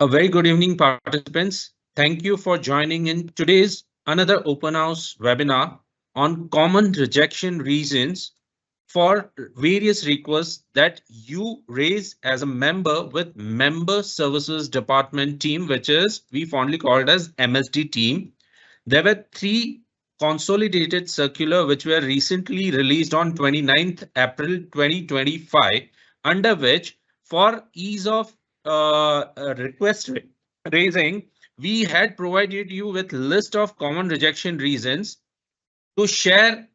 A very good evening, participants. Thank you for joining in today's another open house webinar on common rejection reasons for various requests that you raise as a member with member services department team, which is we fondly called as MSD team. There were three consolidated circular which were recently released on 29th April 2025, under which for ease of request raising, we had provided you with list of common rejection reasons to share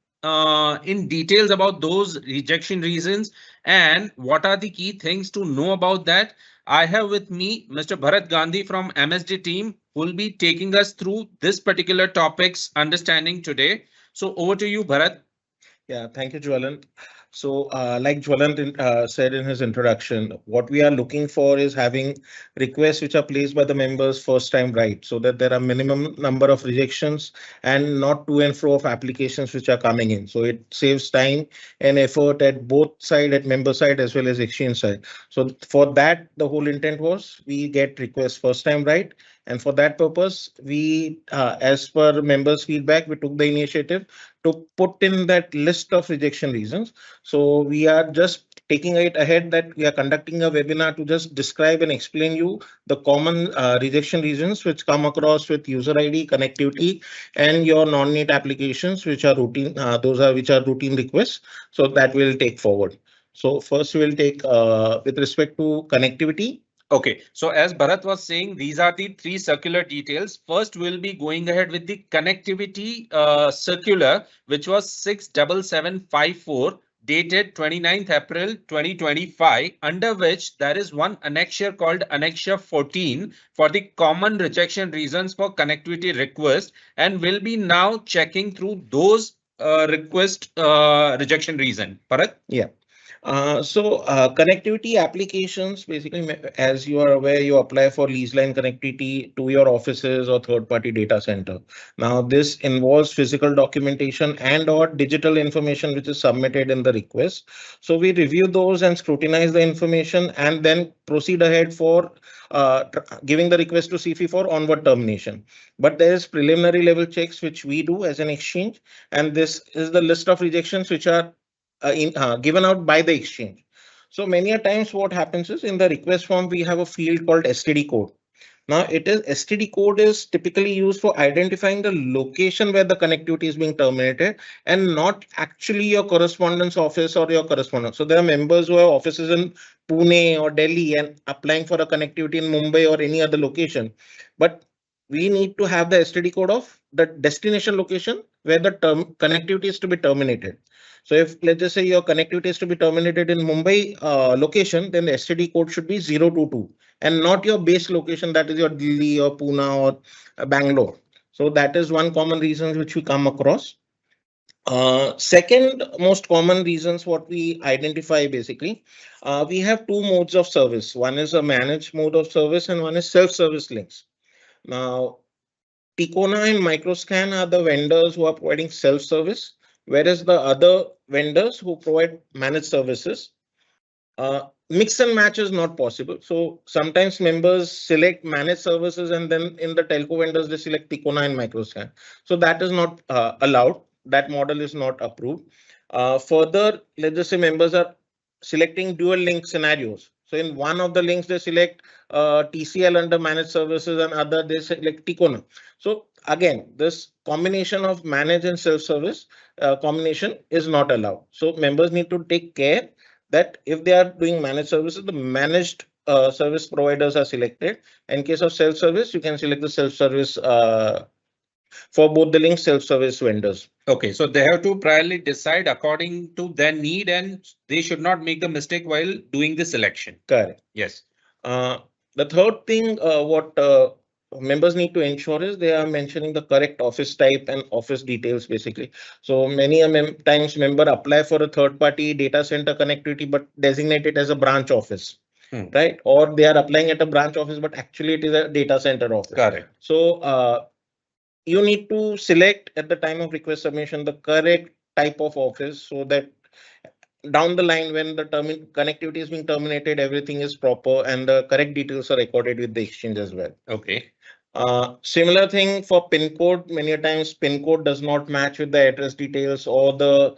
in details about those rejection reasons and what are the key things to know about that. I have with me Mr. Bharat Gandhi from MSD team who will be taking us through this particular topics understanding today. So over to you, Bharat. Yeah, thank you, Jwalant. Like Jwalant said in his introduction, what we are looking for is having requests which are placed by the members first time right, so that there are minimum number of rejections and not to and fro of applications which are coming in. So it saves time and effort at both side, at member side as well as exchange side. So for that, the whole intent was we get requests first time right. And for that purpose, as per members' feedback, we took the initiative to put in that list of rejection reasons. So we are just taking it ahead that we are conducting a webinar to just describe and explain you the common rejection reasons which come across with user ID, connectivity, and your non-need applications, which are routine. Those are which are routine requests. So that will take forward. So first we will take with respect to connectivity. Okay, so as Bharat was saying, these are the three circular details. First, we'll be going ahead with the connectivity circular, which was 67754, dated 29th April 2025, under which there is one annexure called annexure 14 for the common rejection reasons for connectivity request, and we'll be now checking through those request rejection reason. Bharat? Yeah. Connectivity applications, basically, as you are aware, you apply for lease line connectivity to your offices or third-party data center. Now, this involves physical documentation and or digital information which is submitted in the request. So we review those and scrutinize the information and then proceed ahead for giving the request to CFI for onward termination. But there is preliminary level checks which we do as an exchange, and this is the list of rejections which are given out by the exchange. So many a times what happens is in the request form, we have a field called STD code. Now STD code is typically used for identifying the location where the connectivity is being terminated and not actually your correspondence office or your correspondent. So there are members who have offices in Pune or Delhi and applying for a connectivity in Mumbai or any other location. But we need to have the STD code of the destination location where the connectivity is to be terminated. So if let's just say your connectivity is to be terminated in Mumbai location, then the STD code should be 022 and not your base location, that is your Delhi or Pune or Bangalore. So that is one common reason which we come across. Second most common reasons what we identify basically, we have two modes of service. One is a managed mode of service and one is self-service links. Now, Ticona and Microscan are the vendors who are providing self-service, whereas the other vendors who provide managed services, mix and match is not possible. So sometimes members select managed services and then in the telco vendors, they select Ticona and Microscan. So that is not allowed. That model is not approved. Further, let's just say members are selecting dual link scenarios. So in one of the links, they select TCL under managed services and other they select Ticona. So again, this combination of managed and self-service combination is not allowed. So members need to take care that if they are doing managed services, the managed service providers are selected. In case of self-service, you can select the self-service for both the link self-service vendors. Okay, so they have to priorly decide according to their need and they should not make the mistake while doing the selection. Correct. Yes. The third thing what members need to ensure is they are mentioning the correct office type and office details basically. So many times member apply for a third party data center connectivity but designate it as a branch office. Right? Or they are applying at a branch office, but actually it is a data center office. Correct. So you need to select at the time of request submission the correct type of office so that down the line when the connectivity is being terminated, everything is proper and the correct details are recorded with the exchange as well. Okay. Similar thing for pin code. Many a times pin code does not match with the address details or the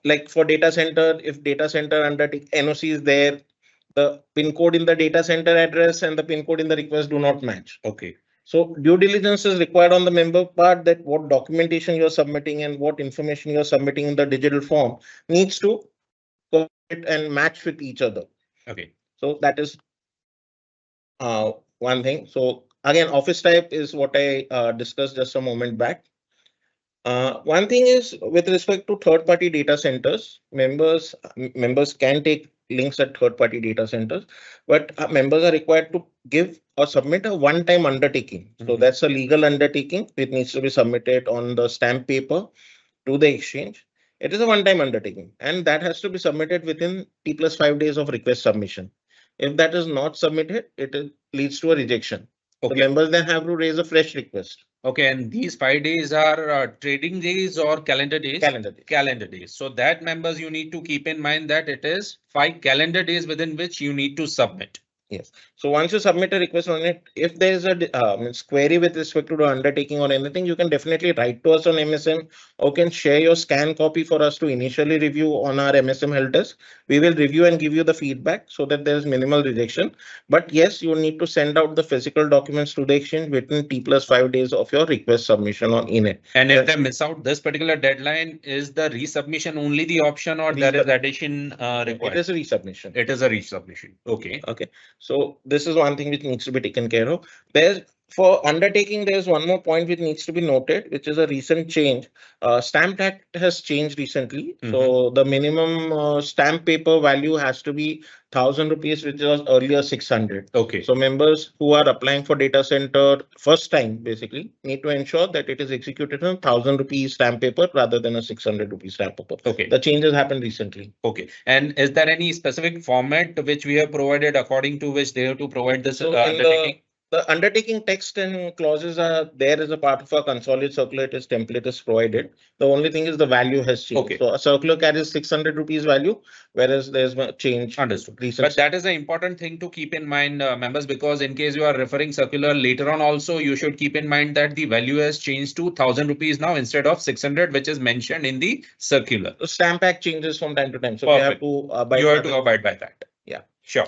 like for data center. If data center under NOC is there, the pin code in the data center address and the pin code in the request do not match. Okay. So due diligence is required on the member part that what documentation you're submitting and what information you're submitting in the digital form needs to correlate and match with each other. Okay. So that is one thing. So again, office type is what I discussed just a moment back. One thing is with respect to third-party data centers, members can take links at third-party data centers, but members are required to give or submit a one-time undertaking. So that's a legal undertaking. It needs to be submitted on the stamp paper to the exchange. It is a one-time undertaking, and that has to be submitted within T+5 days of request submission. If that is not submitted, leads to a rejection. Okay. The members then have to raise a fresh request. Okay, and these 5 days are trading days or calendar days? Calendar days. Calendar days. So that members you need to keep in mind that it is 5 calendar days within which you need to submit. Yes. So once you submit a request on it, if there is a query with respect to the undertaking or anything, you can definitely write to us on MSM or can share your scan copy for us to initially review on our MSM help desk. We will review and give you the feedback so that there is minimal rejection. But yes, you need to send out the physical documents to the exchange within T+5 days of your request submission on INET. And if they miss out this particular deadline, is the resubmission only the option or there is addition required? It is a resubmission. It is a resubmission. Okay. Okay. So this is one thing which needs to be taken care of. For undertaking, there's one more point which needs to be noted, which is a recent change. Stamp Act has changed recently. So the minimum stamp paper value has to be 1,000 rupees, which was earlier 600. Okay. So members who are applying for data center first time basically need to ensure that it is executed on 1,000 rupees stamp paper rather than a 600 rupees stamp paper. Okay. The changes happened recently. Okay. And is there any specific format which we have provided according to which they have to provide this undertaking? The undertaking text and clauses are there as a part of our consolidated circular. Its template is provided. The only thing is the value has changed. Okay. So a circular carries 600 rupees value, whereas there's a change. Understood. But that is an important thing to keep in mind, members, because in case you are referring circular later on also, you should keep in mind that the value has changed to 1,000 rupees now instead of 600, which is mentioned in the circular. The Stamp Act changes from time to time. So Perfect. we have to you have to abide by that. Yeah. Sure.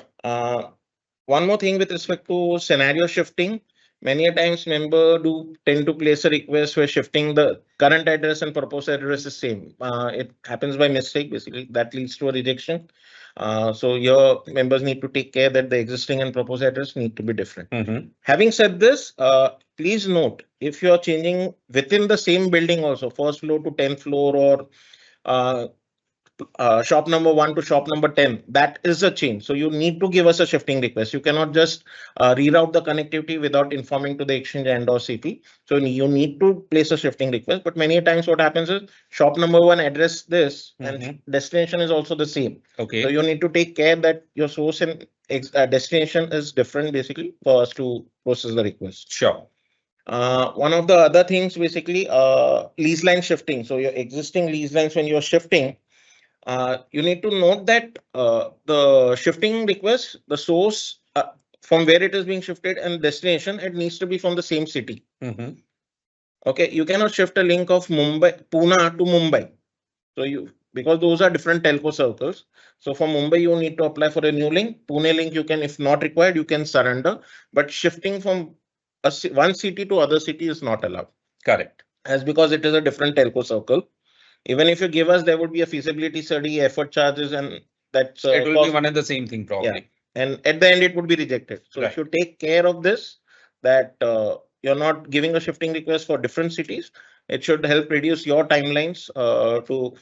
One more thing with respect to scenario shifting, many a times member do tend to place a request where shifting the current address and proposed address is same. It happens by mistake, basically that leads to a rejection. So your members need to take care that the existing and proposed address need to be different. Having said this, please note if you're changing within the same building also, first floor to 10th floor or shop number 1 to shop number 10, that is a change. So you need to give us a shifting request. You cannot just reroute the connectivity without informing to the exchange and or CP. So you need to place a shifting request. But many times what happens is shop number 1 address this and destination is also the same. Okay. So you need to take care that your source and destination is different basically for us to process the request. Sure. One of the other things basically lease line shifting. So your existing lease lines when you're shifting, you need to note that the shifting request, the source from where it is being shifted and destination, it needs to be from the same city. Okay, you cannot shift a link of Mumbai, Pune to Mumbai. So because those are different telco circles. So for Mumbai, you need to apply for a new link. Pune link, you can, if not required, you can surrender. But shifting from one city to other city is not allowed. Correct. As because it is a different telco circle. Even if you give us, there would be a feasibility study, effort charges, and that's it will be one and the same thing probably. Yeah. And at the end, it would be rejected. So if you take care of this, that you're not giving a shifting request for different cities, it should help reduce your timelines for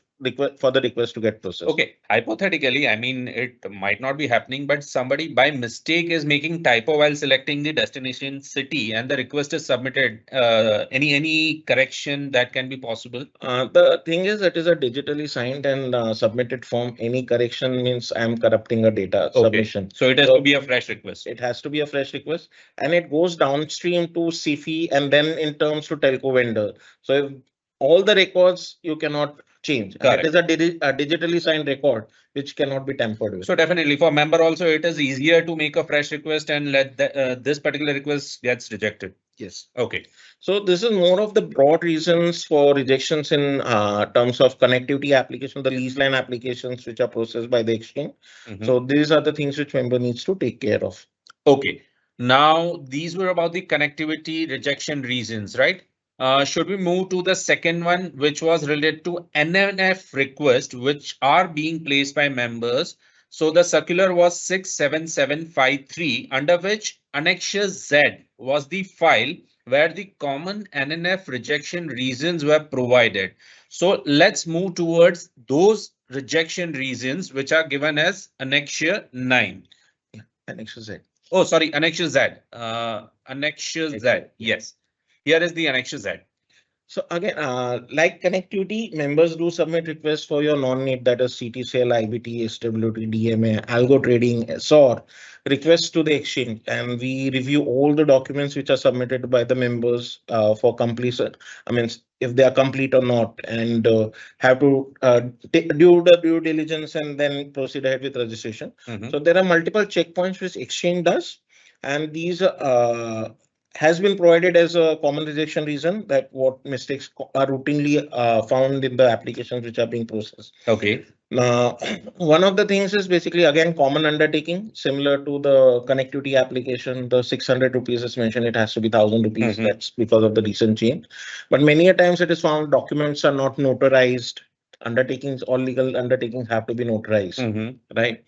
the request to get processed. Okay, hypothetically, I mean, it might not be happening, but somebody by mistake is making typo while selecting the destination city and the request is submitted. Any correction that can be possible? The thing is, it is a digitally signed and submitted form. Any correction means I am corrupting a data submission. So it has to be a fresh request. It has to be a fresh request, and it goes downstream to CFI and then in terms to telco vendor. So if all the records you cannot change. And Correct. it is a digitally signed record which cannot be tampered with. So definitely for member also, it is easier to make a fresh request and let this particular request gets rejected. Yes. Okay. So this is more of the broad reasons for rejections in terms of connectivity application, the lease line applications which are processed by the exchange. Mhm. So these are the things which member needs to take care of. Okay. Now, these were about the connectivity rejection reasons, right? Should we move to the second one, which was related to NNF requests, which are being placed by members? So the circular was 67753, under which annexure Z was the file where the common NNF rejection reasons were provided. So let's move towards those rejection reasons, which are given as annexure 9. Yeah, annexure Z. Oh, sorry, annexure Z. Annexure Z. Yes. Here is the annexure Z. So again, like connectivity, members do submit requests for your non-need, that is CTCL, IBT, SWT, DMA, algo trading, SOR, requests to the exchange, and we review all the documents which are submitted by the members for completion. I mean, if they are complete or not, and have to do the due diligence and then proceed ahead with registration. So there are multiple checkpoints which exchange does, and these has been provided as a common rejection reason that what mistakes are routinely found in the applications which are being processed. Okay. Now, one of the things is basically again common undertaking, similar to the connectivity application. The 600 rupees is mentioned; it has to be 1,000 rupees. That's because of the recent change. But many a times it is found documents are not notarized. Undertakings, all legal undertakings have to be notarized, right?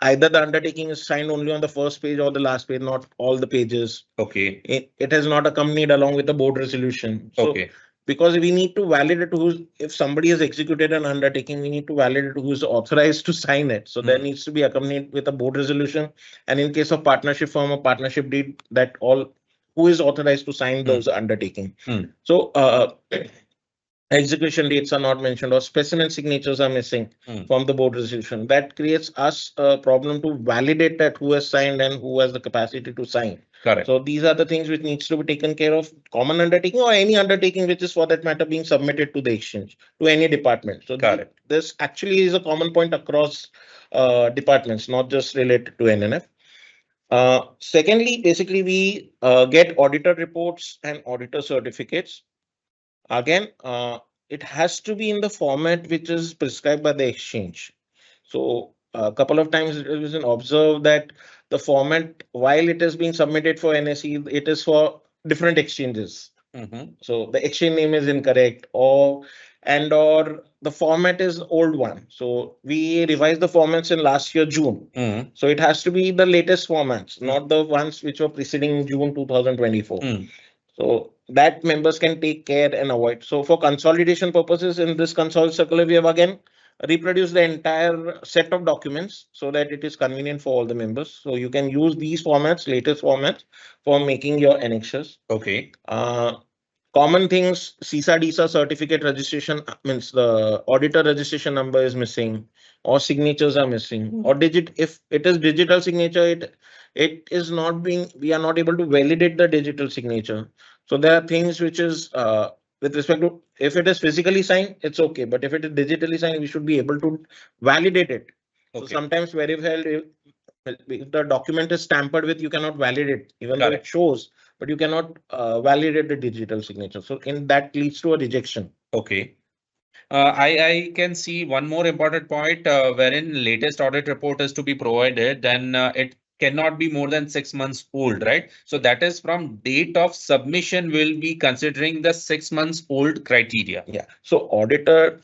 Either the undertaking is signed only on the first page or the last page, not all the pages. Okay. It has not accompanied along with the board resolution. So Okay. because we need to validate who's, if somebody has executed an undertaking, we need to validate who's authorized to sign it. So there needs to be accompanied with a board resolution. And in case of partnership firm or partnership deed, that all who is authorized to sign those undertaking. So execution dates are not mentioned or specimen signatures are missing from the board resolution. That creates us a problem to validate that who has signed and who has the capacity to sign. Correct. So these are the things which needs to be taken care of. Common undertaking or any undertaking which is for that matter being submitted to the exchange, to any department. So correct. This actually is a common point across departments, not just related to NNF. Secondly, basically we get auditor reports and auditor certificates. Again, it has to be in the format which is prescribed by the exchange. So a couple of times it was observed that the format, while it is being submitted for NSE, it is for different exchanges. So the exchange name is incorrect, or the format is old one. So we revised the formats in last year June. So it has to be the latest formats, not the ones which were preceding June 2024. So that members can take care and avoid. So for consolidation purposes, in this consolidated circular, we have again reproduced the entire set of documents so that it is convenient for all the members. So you can use these formats, latest formats, for making your annexures. Okay. Common things, CISA DISA certificate registration means the auditor registration number is missing, or signatures are missing, or if it is digital signature, it is not being, we are not able to validate the digital signature. So there are things which is with respect to, if it is physically signed, it's okay, but if it is digitally signed, we should be able to validate it. So sometimes verified, if the document is tampered with, you cannot validate, even though it shows, but you cannot validate the digital signature. So in that leads to a rejection. Okay. I can see one more important point wherein latest audit report is to be provided, then it cannot be more than 6 months old, right? So that is from date of submission, will be considering the 6 months old criteria. Yeah. So auditor.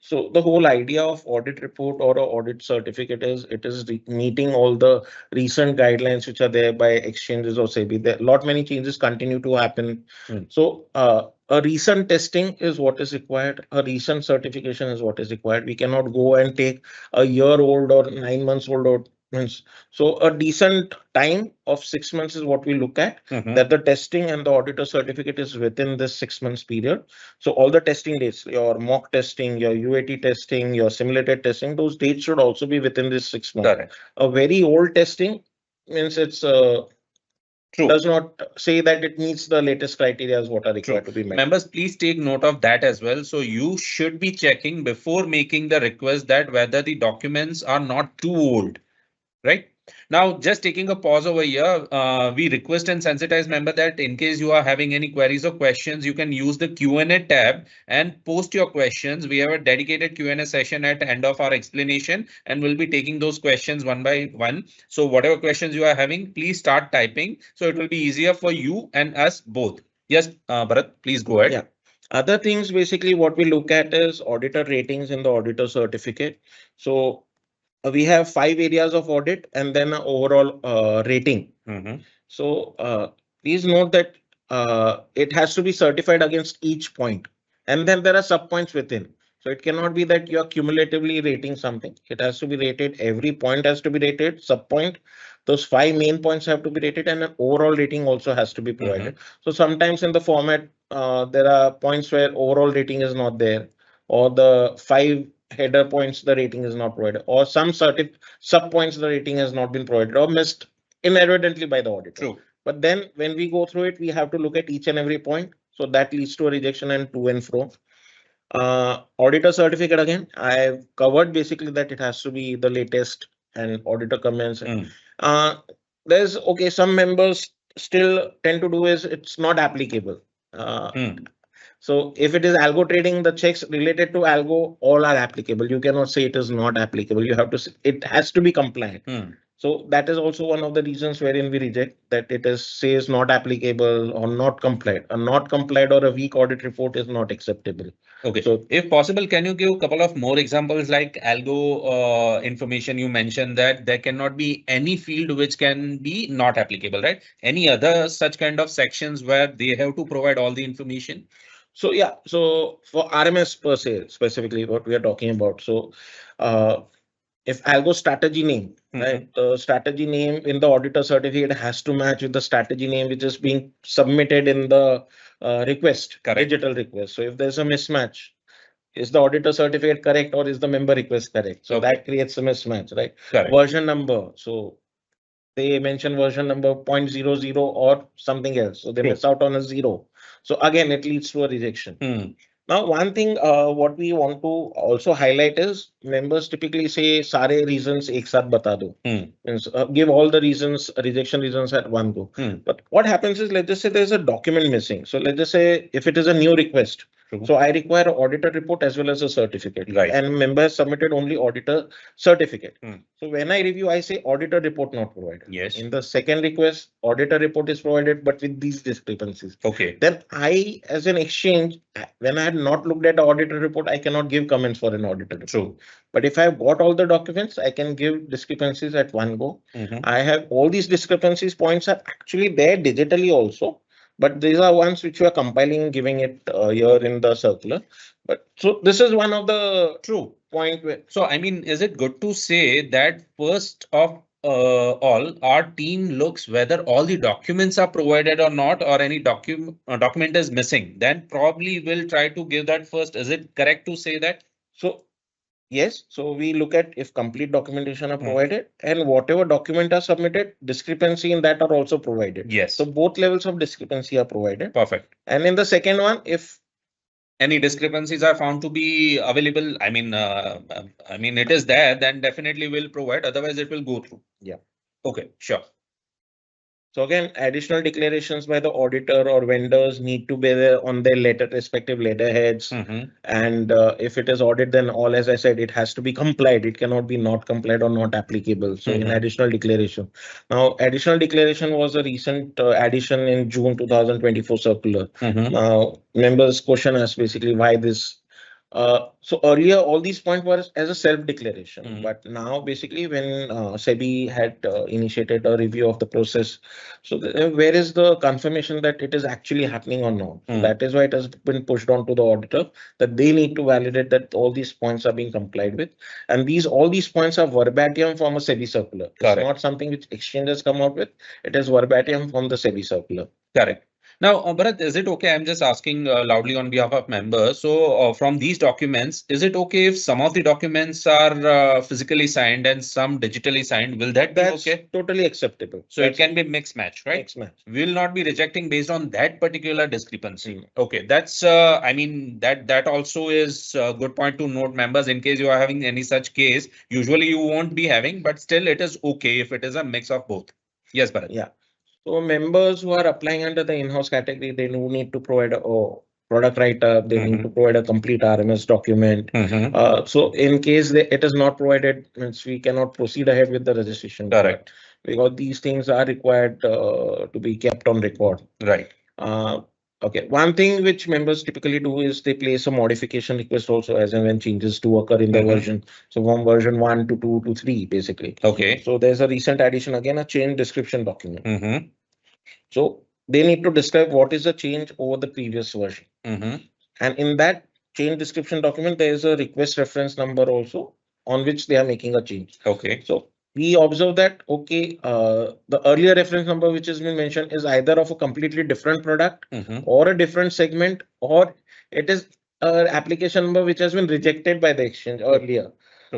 So the whole idea of audit report or a audit certificate is it is meeting all the recent guidelines which are there by exchanges or SEBI. There lot many changes continue to happen. So a recent testing is what is required. A recent certification is what is required. We cannot go and take a year old or 9 months old or so a decent time of 6 months is what we look at, that the testing and the auditor certificate is within this 6 months period. So all the testing dates, your mock testing, your UAT testing, your simulated testing, those dates should also be within this 6 months. A very old testing means it's does not say that it meets the latest criteria as what are required to be met. Members, please take note of that as well. So you should be checking before making the request that whether the documents are not too old, right? Now, just taking a pause over here, we request and sensitize member that in case you are having any queries or questions, you can use the Q&A tab and post your questions. We have a dedicated Q&A session at the end of our explanation, and we'll be taking those questions one by one. So whatever questions you are having, please start typing. So it will be easier for you and us both. Yes, Bharat, please go ahead. Yeah. Other things, basically, what we look at is auditor ratings in the auditor certificate. So we have 5 areas of audit and then an overall rating. So please note that it has to be certified against each point, and then there are sub points within. So it cannot be that you are cumulatively rating something. It has to be rated. Every point has to be rated. Sub point. Those 5 main points have to be rated, and an overall rating also has to be provided. So sometimes in the format, there are points where overall rating is not there, or the 5 header points the rating is not provided, or some certain sub points the rating has not been provided or missed inadvertently by the auditor. True. But then when we go through it, we have to look at each and every point. So that leads to a rejection and to and fro. Auditor certificate, again, I've covered basically that it has to be the latest and auditor comments. There's some members still tend to do is it's not applicable. So if it is algo trading, the checks related to algo all are applicable. You cannot say it is not applicable. You have to say it has to be compliant. So that is also one of the reasons wherein we reject that it is says not applicable or not complied. A not complied or a weak audit report is not acceptable. Okay. So if possible, can you give a couple of more examples like algo information? You mentioned that there cannot be any field which can be not applicable, right? Any other such kind of sections where they have to provide all the information? So yeah, so for RMS per se, specifically what we are talking about. So if algo strategy name, right, the strategy name in the auditor certificate has to match with the strategy name which is being submitted in the request, digital request. So if there's a mismatch, is the auditor certificate correct or is the member request correct? So that creates a mismatch, right? Version number. So they mention version number 0.00 or something else. So they miss out on a 0. So again, it leads to a rejection. Now, one thing what we want to also highlight is members typically say sare reasons ek saath bata do. Give all the reasons, rejection reasons at one go. But what happens is, let's just say there's a document missing. So let's just say if it is a new request. So I require an auditor report as well as a certificate. Right. And member has submitted only auditor certificate. So when I review, I say auditor report not provided. Yes. In the second request, auditor report is provided, but with these discrepancies. Okay. Then I, as an exchange, when I had not looked at the auditor report, I cannot give comments for an auditor report. True. But if I have got all the documents, I can give discrepancies at one go. I have all these discrepancies points are actually there digitally also. But these are ones which we are compiling, giving it here in the circular. But so this is one of the true point where. So, I mean, is it good to say that first of all, our team looks whether all the documents are provided or not, or any document is missing? Then probably we'll try to give that first. Is it correct to say that? So yes, so we look at if complete documentation are provided and whatever document are submitted, discrepancy in that are also provided. Yes. So both levels of discrepancy are provided. Perfect. And in the second one, if any discrepancies are found to be available, I mean, it is there, then definitely we'll provide. Otherwise, it will go through. Yeah. Okay, sure. So again, additional declarations by the auditor or vendors need to be there on their respective letterheads. And if it is audit, then all, as I said, it has to be complied. It cannot be not complied or not applicable. So in additional declaration. Now, additional declaration was a recent addition in June 2024 circular. Now, members' question is basically why this. So earlier, all these points were as a self-declaration, but now basically when SEBI had initiated a review of the process, so where is the confirmation that it is actually happening or not? That is why it has been pushed on to the auditor that they need to validate that all these points are being complied with, and all these points are verbatim from a SEBI circular. It's not something which exchanges come out with. It is verbatim from the SEBI circular. Correct. Now, Bharat, is it okay? I'm just asking loudly on behalf of members. So, from these documents, is it okay if some of the documents are physically signed and some digitally signed? Will that be That's okay? totally acceptable. So it can be mixed match, right? Mixed match. We will not be rejecting based on that particular discrepancy. Mm. Okay, that's I mean that also is a good point to note, members. In case you are having any such case, usually you won't be having, but still it is okay if it is a mix of both. Yes, Bharat. Yeah. So members who are applying under the in-house category, they do need to provide a product write-up. They need to provide a complete RMS document. So in case it is not provided, means we cannot proceed ahead with the registration. Correct. Because these things are required to be kept on record. Right. Okay. One thing which members typically do is they place a modification request also as and when changes to occur in the version. So from version 1 to 2 to 3, basically. Okay. So there's a recent addition, again, a change description document. So they need to describe what is the change over the previous version. And in that change description document, there is a request reference number also on which they are making a change. Okay. So we observe that, okay, the earlier reference number which has been mentioned is either of a completely different product or a different segment, or it is an application number which has been rejected by the exchange earlier.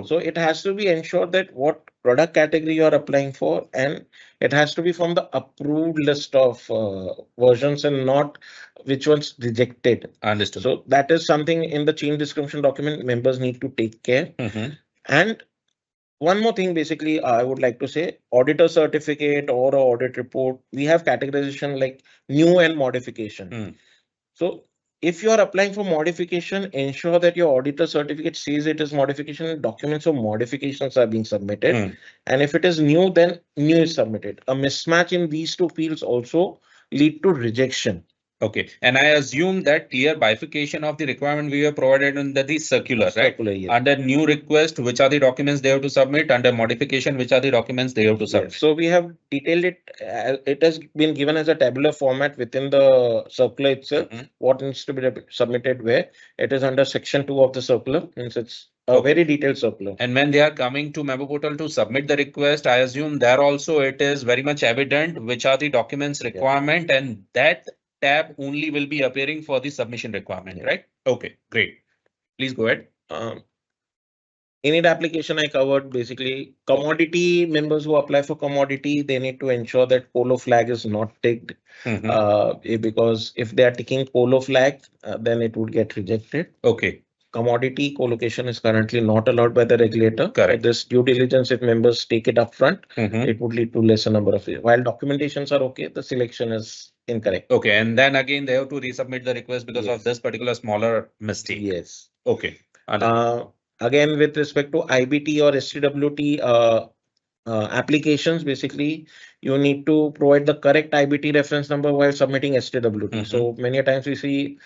So it has to be ensured that what product category you are applying for, and it has to be from the approved list of versions and not which one's rejected. Understood. So that is something in the change description document members need to take care. And one more thing, basically, I would like to say auditor certificate or a audit report, we have categorization like new and modification. So if you are applying for modification, ensure that your auditor certificate says it is modification, documents of modifications are being submitted. And if it is new, then new is submitted. A mismatch in these two fields also lead to rejection. Okay. And I assume that clear bifurcation of the requirement we have provided under the circular, right? Circular, yes. Under new request, which are the documents they have to submit? Under modification, which are the documents they have to submit? Yes. So we have detailed it. It has been given as a tabular format within the circular itself. What needs to be submitted where? It is under section 2 of the circular. Means it's a very detailed circular. And when they are coming to member portal to submit the request, I assume there also it is very much evident which are the documents requirement, and that tab only will be appearing for the submission requirement, right? Okay, great. Please go ahead. Init application I covered, basically commodity members who apply for commodity, they need to ensure that polo flag is not ticked. Because if they are ticking polo flag, then it would get rejected. Okay. Commodity collocation is currently not allowed by the regulator. Correct. So this due diligence, if members take it up front, it would lead to lesser number of. While documentations are okay, the selection is incorrect. Okay, and then again they have to resubmit the request because of this particular smaller mistake. Yes. Okay. Again, with respect to IBT or STWT applications, basically you need to provide the correct IBT reference number while submitting STWT. So many a times we see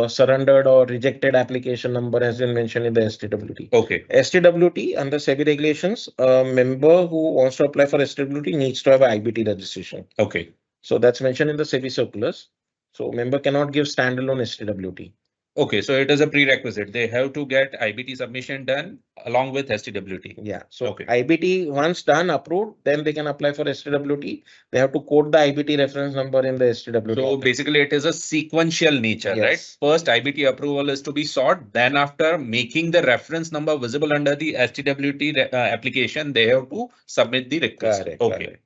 surrendered or rejected application number has been mentioned in the STWT. Okay. STWT under SEBI regulations, a member who wants to apply for STWT needs to have an IBT registration. Okay. So that's mentioned in the SEBI circulars. So member cannot give standalone STWT. Okay, so it is a prerequisite. They have to get IBT submission done along with STWT. Yeah. So IBT once done, approved, then they can apply for STWT. They have to code the IBT reference number in the STWT. So basically it is a sequential nature, right? First IBT approval is to be sought. Then after making the reference number visible under the STWT application, they have to submit the request. Correct, okay. correct.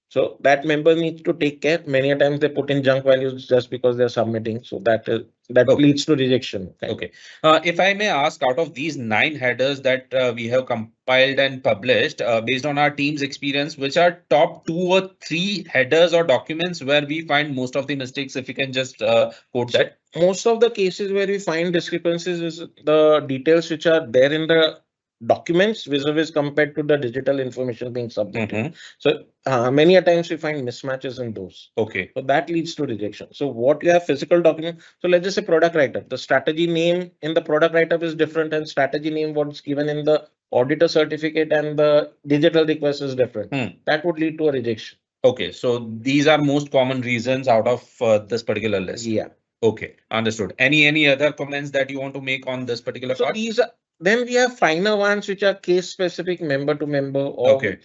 So that member needs to take care. Many a times they put in junk values just because they're submitting. So that leads to rejection. Okay. If I may ask, out of these 9 headers that we have compiled and published, based on our team's experience, which are top 2 or 3 headers or documents where we find most of the mistakes, if you can just quote that. Most of the cases where we find discrepancies is the details which are there in the documents vis-a-vis compared to the digital information being submitted. So many a times we find mismatches in those. Okay. So that leads to rejection. So what you have physical document. So let's just say product write-up. The strategy name in the product write-up is different, and strategy name what's given in the auditor certificate and the digital request is different. That would lead to a rejection. Okay. So these are most common reasons out of this particular list. Yeah. Okay. Understood. Any other comments that you want to make on this particular part? These are. Then we have finer ones which are case specific, member to member, or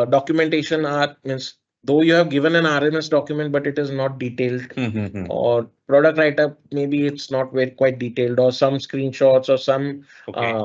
documentation are means though you have given an RMS document, but it is not detailed, or product write-up, maybe it's not very quite detailed, or some screenshots or some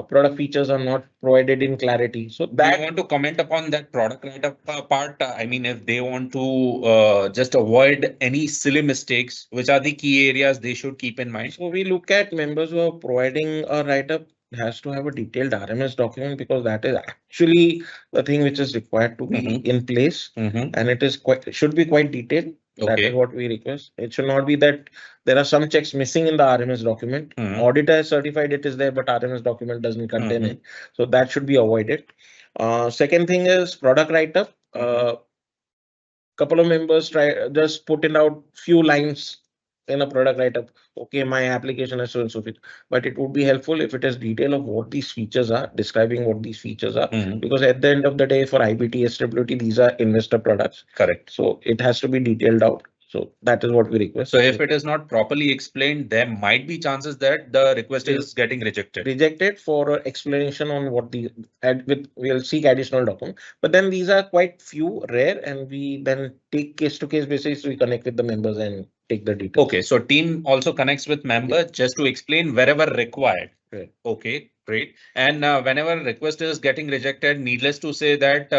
product features are not provided in clarity. So Do you that want to comment upon that product write-up part? I mean, if they want to just avoid any silly mistakes, which are the key areas they should keep in mind? So we look at members who are providing a write-up has to have a detailed RMS document, because that is actually the thing which is required to be in place, and it is quite should be quite detailed. That is what we request. It should not be that there are some checks missing in the RMS document. Auditor has certified it is there, but RMS document doesn't contain it. So that should be avoided. Second thing is product write-up. Couple of members try just put in out few lines in a product write-up. Okay, my application is so and so fit, but it would be helpful if it is detail of what these features are, describing what these features are, because at the end of the day, for IBT, SWT, these are investor products. Correct. So it has to be detailed out. So that is what we request. So if it is not properly explained, there might be chances that the request is getting rejected. Rejected for explanation on what the we'll seek additional document. But then these are quite few, rare, and we then take case to case basis. We connect with the members and take the details. Okay, so team also connects with member just to explain wherever required. Right. Okay, great. And whenever request is getting rejected, needless to say that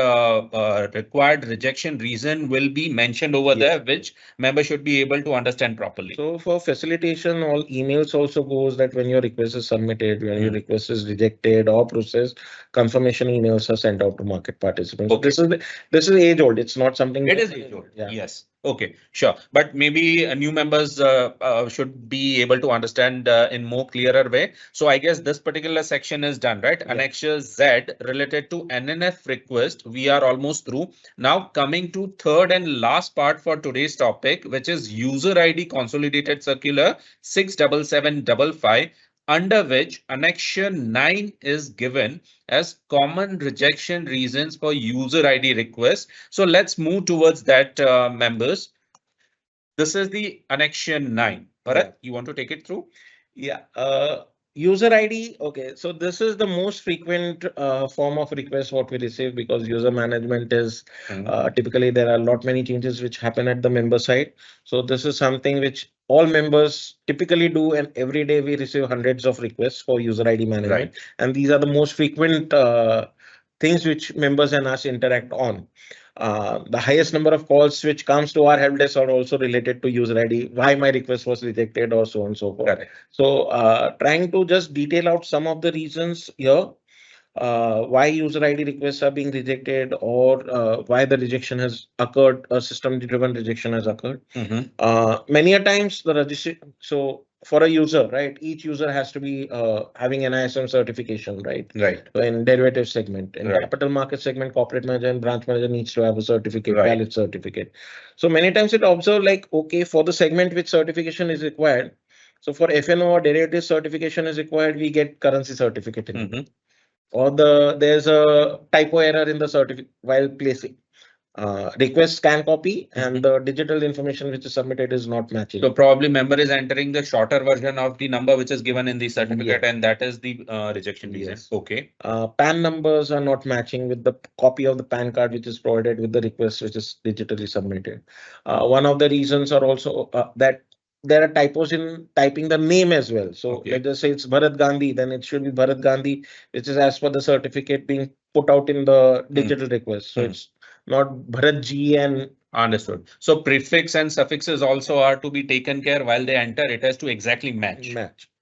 required rejection reason will be mentioned over there, which member should be able to understand properly. So for facilitation, all emails also goes that when your request is submitted, when your request is rejected or processed, confirmation emails are sent out to market participants. Okay. So this is age old. It's not something. It is age old. Yes. Okay, sure. But maybe new members should be able to understand in more clearer way. So I guess this particular section is done, right? Annexure Z related to NNF request. We are almost through. Now coming to third and last part for today's topic, which is user ID Consolidated Circular 67755. Under which annexure 9 is given as common rejection reasons for user ID requests. So let's move towards that, members. This is the annexure 9. Bharat, you want to take it through? Yeah. User ID. Okay, so this is the most frequent form of request what we receive, because user management is typically there are a lot many changes which happen at the member side. So this is something which all members typically do, and every day we receive hundreds of requests for user ID management. Right. And these are the most frequent things which members and us interact on. The highest number of calls which comes to our help desk are also related to user ID, why my request was rejected or so on and so forth. Correct. So trying to just detail out some of the reasons here, why user ID requests are being rejected, or why the rejection has occurred, a system driven rejection has occurred. Many a times the registration, so for a user, right, each user has to be having an ISM certification, right? Right. So in derivative segment, in Right. capital market segment, corporate manager and branch manager needs to have a certificate, Right. valid certificate. So many times it observe like, okay, for the segment which certification is required. So for FNO or derivative certification is required, we get currency certificate in it. Or there's a typo error in the certificate while placing. Request scan copy and the digital information which is submitted is not matching. So probably member is entering the shorter version of the number which is given in the certificate, and that is the rejection reason. Yes. Okay. PAN numbers are not matching with the copy of the PAN card which is provided with the request which is digitally submitted. One of the reasons are also that there are typos in typing the name as well. So let's just say it's Bharat Gandhi, then it should be Bharat Gandhi, which is as per the certificate being put out in the digital request. So it's not Bharat Ji and. Understood. So prefix and suffixes also are to be taken care while they enter. It has to exactly match.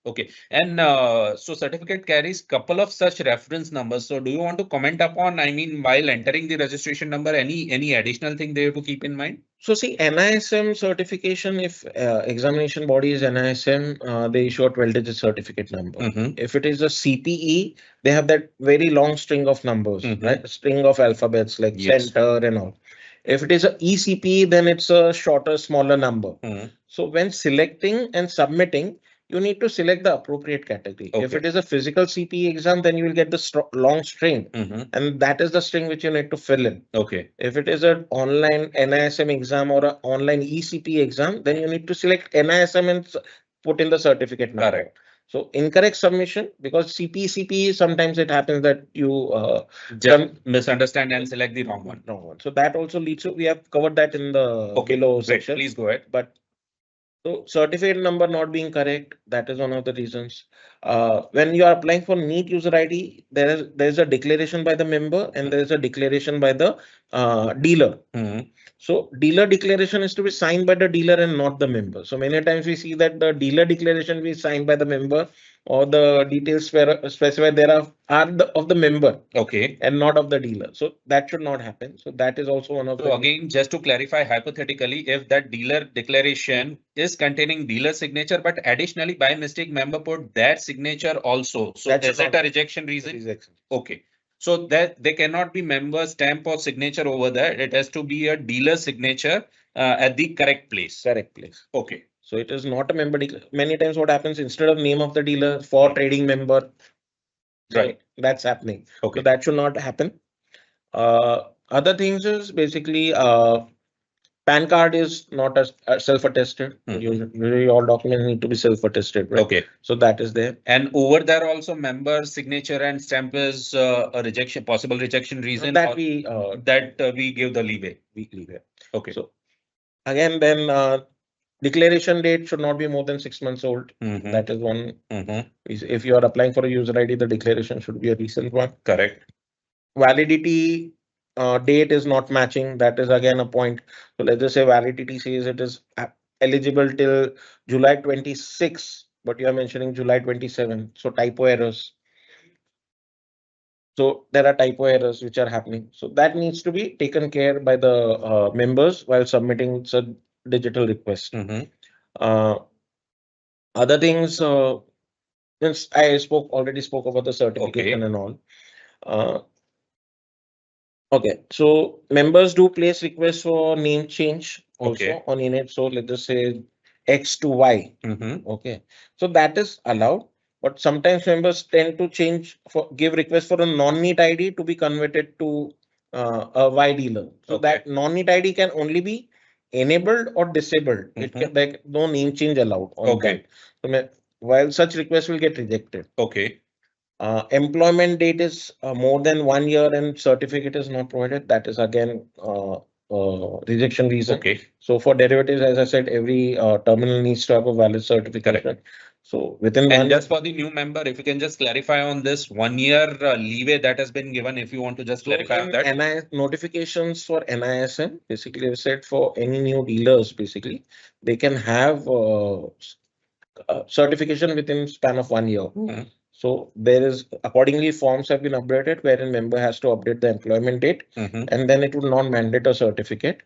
Okay. And so certificate carries couple of such reference numbers. So do you want to comment upon, I mean, while entering the registration number, any additional thing they have to keep in mind? So see, NISM certification, if examination body is NISM, they issue a 12-digit certificate number. If it is a CPE, they have that very long string of numbers, right? String of alphabets like center and all. If it is a ECPE, then it's a shorter, smaller number. So when selecting and submitting, you need to select the appropriate category. If it is a physical CPE exam, then you will get the long string, and that is the string which you need to fill in. Okay. If it is an online NISM exam or an online ECPE exam, then you need to select NISM and put in the certificate number. Correct. So incorrect submission, because CP sometimes it happens that you just misunderstand and select the wrong one. wrong one. So that also leads to, we have covered that in the below great. section. Please go ahead. But so certificate number not being correct, that is one of the reasons. When you are applying for neat user ID, there is a declaration by the member and there is a declaration by the dealer. So dealer declaration is to be signed by the dealer and not the member. So many times we see that the dealer declaration is signed by the member, or the details specified there are of the member. Okay. And not of the dealer. So that should not happen. So that is also one of So again, just to clarify, hypothetically, if that dealer declaration is containing dealer signature, but additionally by mistake member put their signature also. So is it a rejection reason? Rejection. Okay. So that they cannot be member stamp or signature over there. It has to be a dealer signature at the correct place. Correct place. Okay. So it is not a member. Many times what happens, instead of name of the dealer for trading member, right, that's happening. Okay. So that should not happen. Other things is basically PAN card is not a self-attested. Usually all documents need to be self-attested, right? Okay. So that is there. And over there also member signature and stamp is a rejection, possible rejection reason that we give the leeway. Okay. So again, then declaration date should not be more than 6 months old. That is one. If you are applying for a user ID, the declaration should be a recent one. Correct. Validity date is not matching. That is again a point. So let's just say validity says it is eligible till July 26, but you are mentioning July 27. So typo errors. So there are typo errors which are happening. So that needs to be taken care by the members while submitting such digital request. Other things, since I already spoke about the certification and all. Okay, so members do place requests for name change also on init. So let's just say X to Y. Okay, so that is allowed, but sometimes members tend to give request for a non-neat ID to be converted to a Y dealer. So that non-neat ID can only be enabled or disabled. It can, like, no name change allowed on that. So while such requests will get rejected. Okay. Employment date is more than 1 year and certificate is not provided. That is again rejection reason. Okay. So for derivatives, as I said, every terminal needs to have a valid certification. Correct. So within and just for the new member, if you can just clarify on this 1 year leeway that has been given, if you want to just clarify on that. NIS notifications for NISN, basically we said for any new dealers, basically they can have certification within span of 1 year. So there is accordingly forms have been updated wherein member has to update the employment date and then it would not mandate a certificate.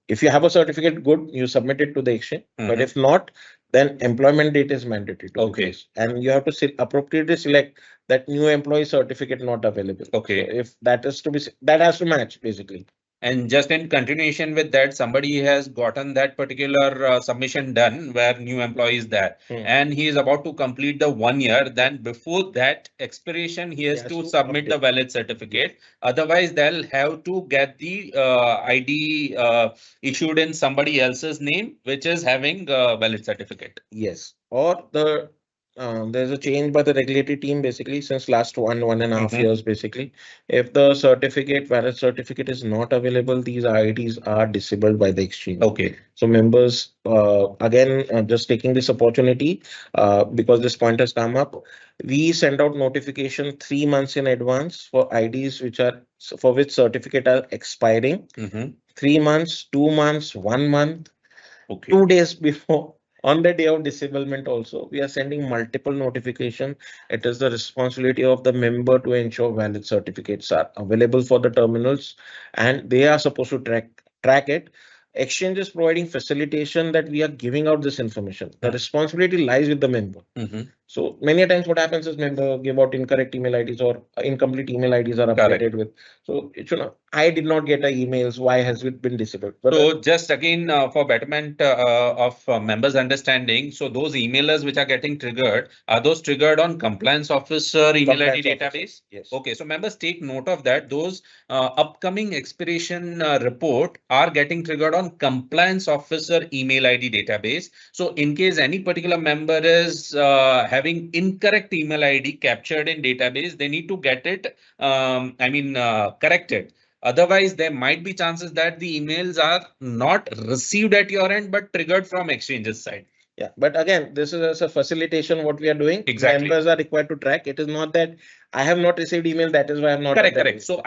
If you have a certificate, good, you submit it to the exchange. But if not, then employment date is mandatory. Okay. And you have to appropriately select that new employee certificate not available. Okay. So if that is to be, that has to match basically. And just in continuation with that, somebody has gotten that particular submission done where new employee is there and he is about to complete the 1 year. Then before that expiration, he has to submit the valid certificate. Otherwise, they'll have to get the ID issued in somebody else's name, which is having a valid certificate. Yes. Or there's a change by the regulatory team basically since last 1.5 years basically. If the valid certificate is not available, these IDs are disabled by the exchange. Okay. So members, again, just taking this opportunity because this point has come up, we send out notification 3 months in advance for IDs for which certificate are expiring. 3 months, 2 months, 1 month, 2 days before. On the day of disablement also, we are sending multiple notifications. It is the responsibility of the member to ensure valid certificates are available for the terminals and they are supposed to track it. Exchange is providing facilitation that we are giving out this information. The responsibility lies with the member. So many times what happens is member give out incorrect email IDs or incomplete email IDs are updated with. So I did not get emails. Why has it been disabled? So just again for betterment of members' understanding. So those emailers which are getting triggered, are those triggered on compliance officer email ID database? Yes. Okay. So members take note of that. Those upcoming expiration report are getting triggered on compliance officer email ID database. So in case any particular member is having incorrect email ID captured in database, they need to get it, corrected. Otherwise, there might be chances that the emails are not received at your end, but triggered from exchange's side. Yeah, but again, this is as a facilitation what we are doing. Exactly. Members are required to track. It is not that I have not received email, that is why I'm not. Correct. So,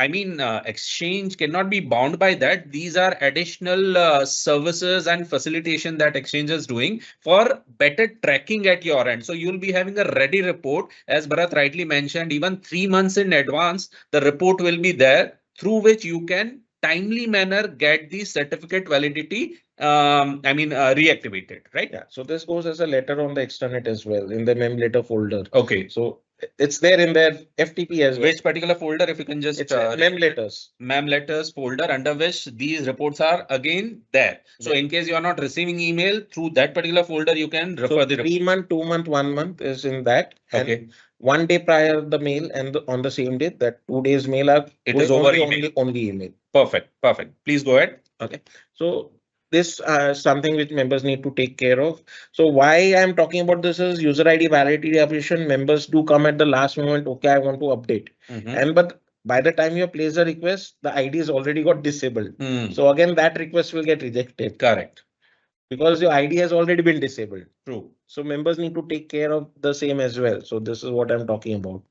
exchange cannot be bound by that. These are additional services and facilitation that exchange is doing for better tracking at your end. So you'll be having a ready report, as Bharat rightly mentioned, even 3 months in advance, the report will be there through which you can timely manner get the certificate validity reactivated, right? Yeah, so this goes as a letter on the extranet as well in the mem letter folder. Okay. So it's there in their FTP as well. Which particular folder, if you can just It's mem letters. Mem letters folder under which these reports are again there. So in case you are not receiving email through that particular folder, you can refer the 3 month, 2 month, 1 month is in that. Okay. And 1 day prior the mail and on the same day, that 2 days mail are It is over only email. Perfect. Please go ahead. Okay. So this something which members need to take care of. So why I'm talking about this is user ID validity application. Members do come at the last moment. Okay, I want to update. And but by the time you place a request, the ID is already got disabled. So again, that request will get rejected. Correct. Because your ID has already been disabled. True. So members need to take care of the same as well. So this is what I'm talking about.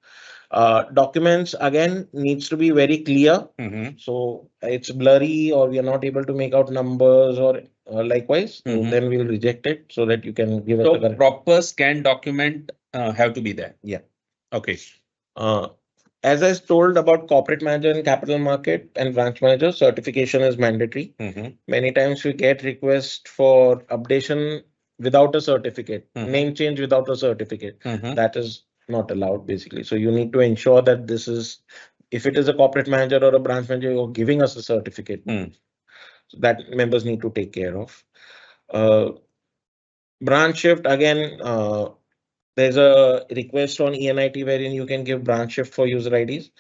Documents again needs to be very clear. So it's blurry or we are not able to make out numbers or likewise, so then we'll reject it so that you can give us a proper scan document have to be there. Yeah. Okay. As I told about corporate manager and capital market and branch manager, certification is mandatory. Many times we get requests for updation without a certificate, name change without a certificate. That is not allowed basically. So you need to ensure that this is, if it is a corporate manager or a branch manager, you're giving us a certificate. So that members need to take care of. Branch shift again, there's a request on ENIT wherein you can give branch shift for user IDs.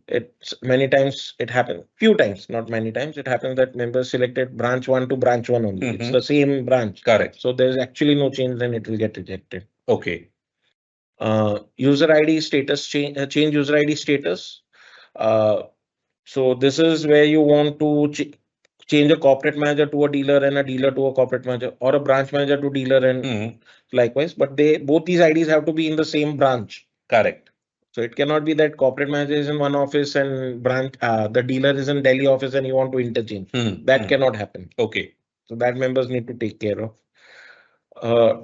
It's many times it happens, few times, not many times. It happens that members selected branch 1 to branch 1 only. It's the same branch. Correct. So there's actually no change, then it will get rejected. Okay. User ID status change user ID status. So this is where you want to change a corporate manager to a dealer and a dealer to a corporate manager, or a branch manager to dealer and likewise. But both these IDs have to be in the same branch. Correct. So it cannot be that corporate manager is in one office and branch the dealer is in Delhi office and you want to interchange. That cannot happen. Okay. So that members need to take care of.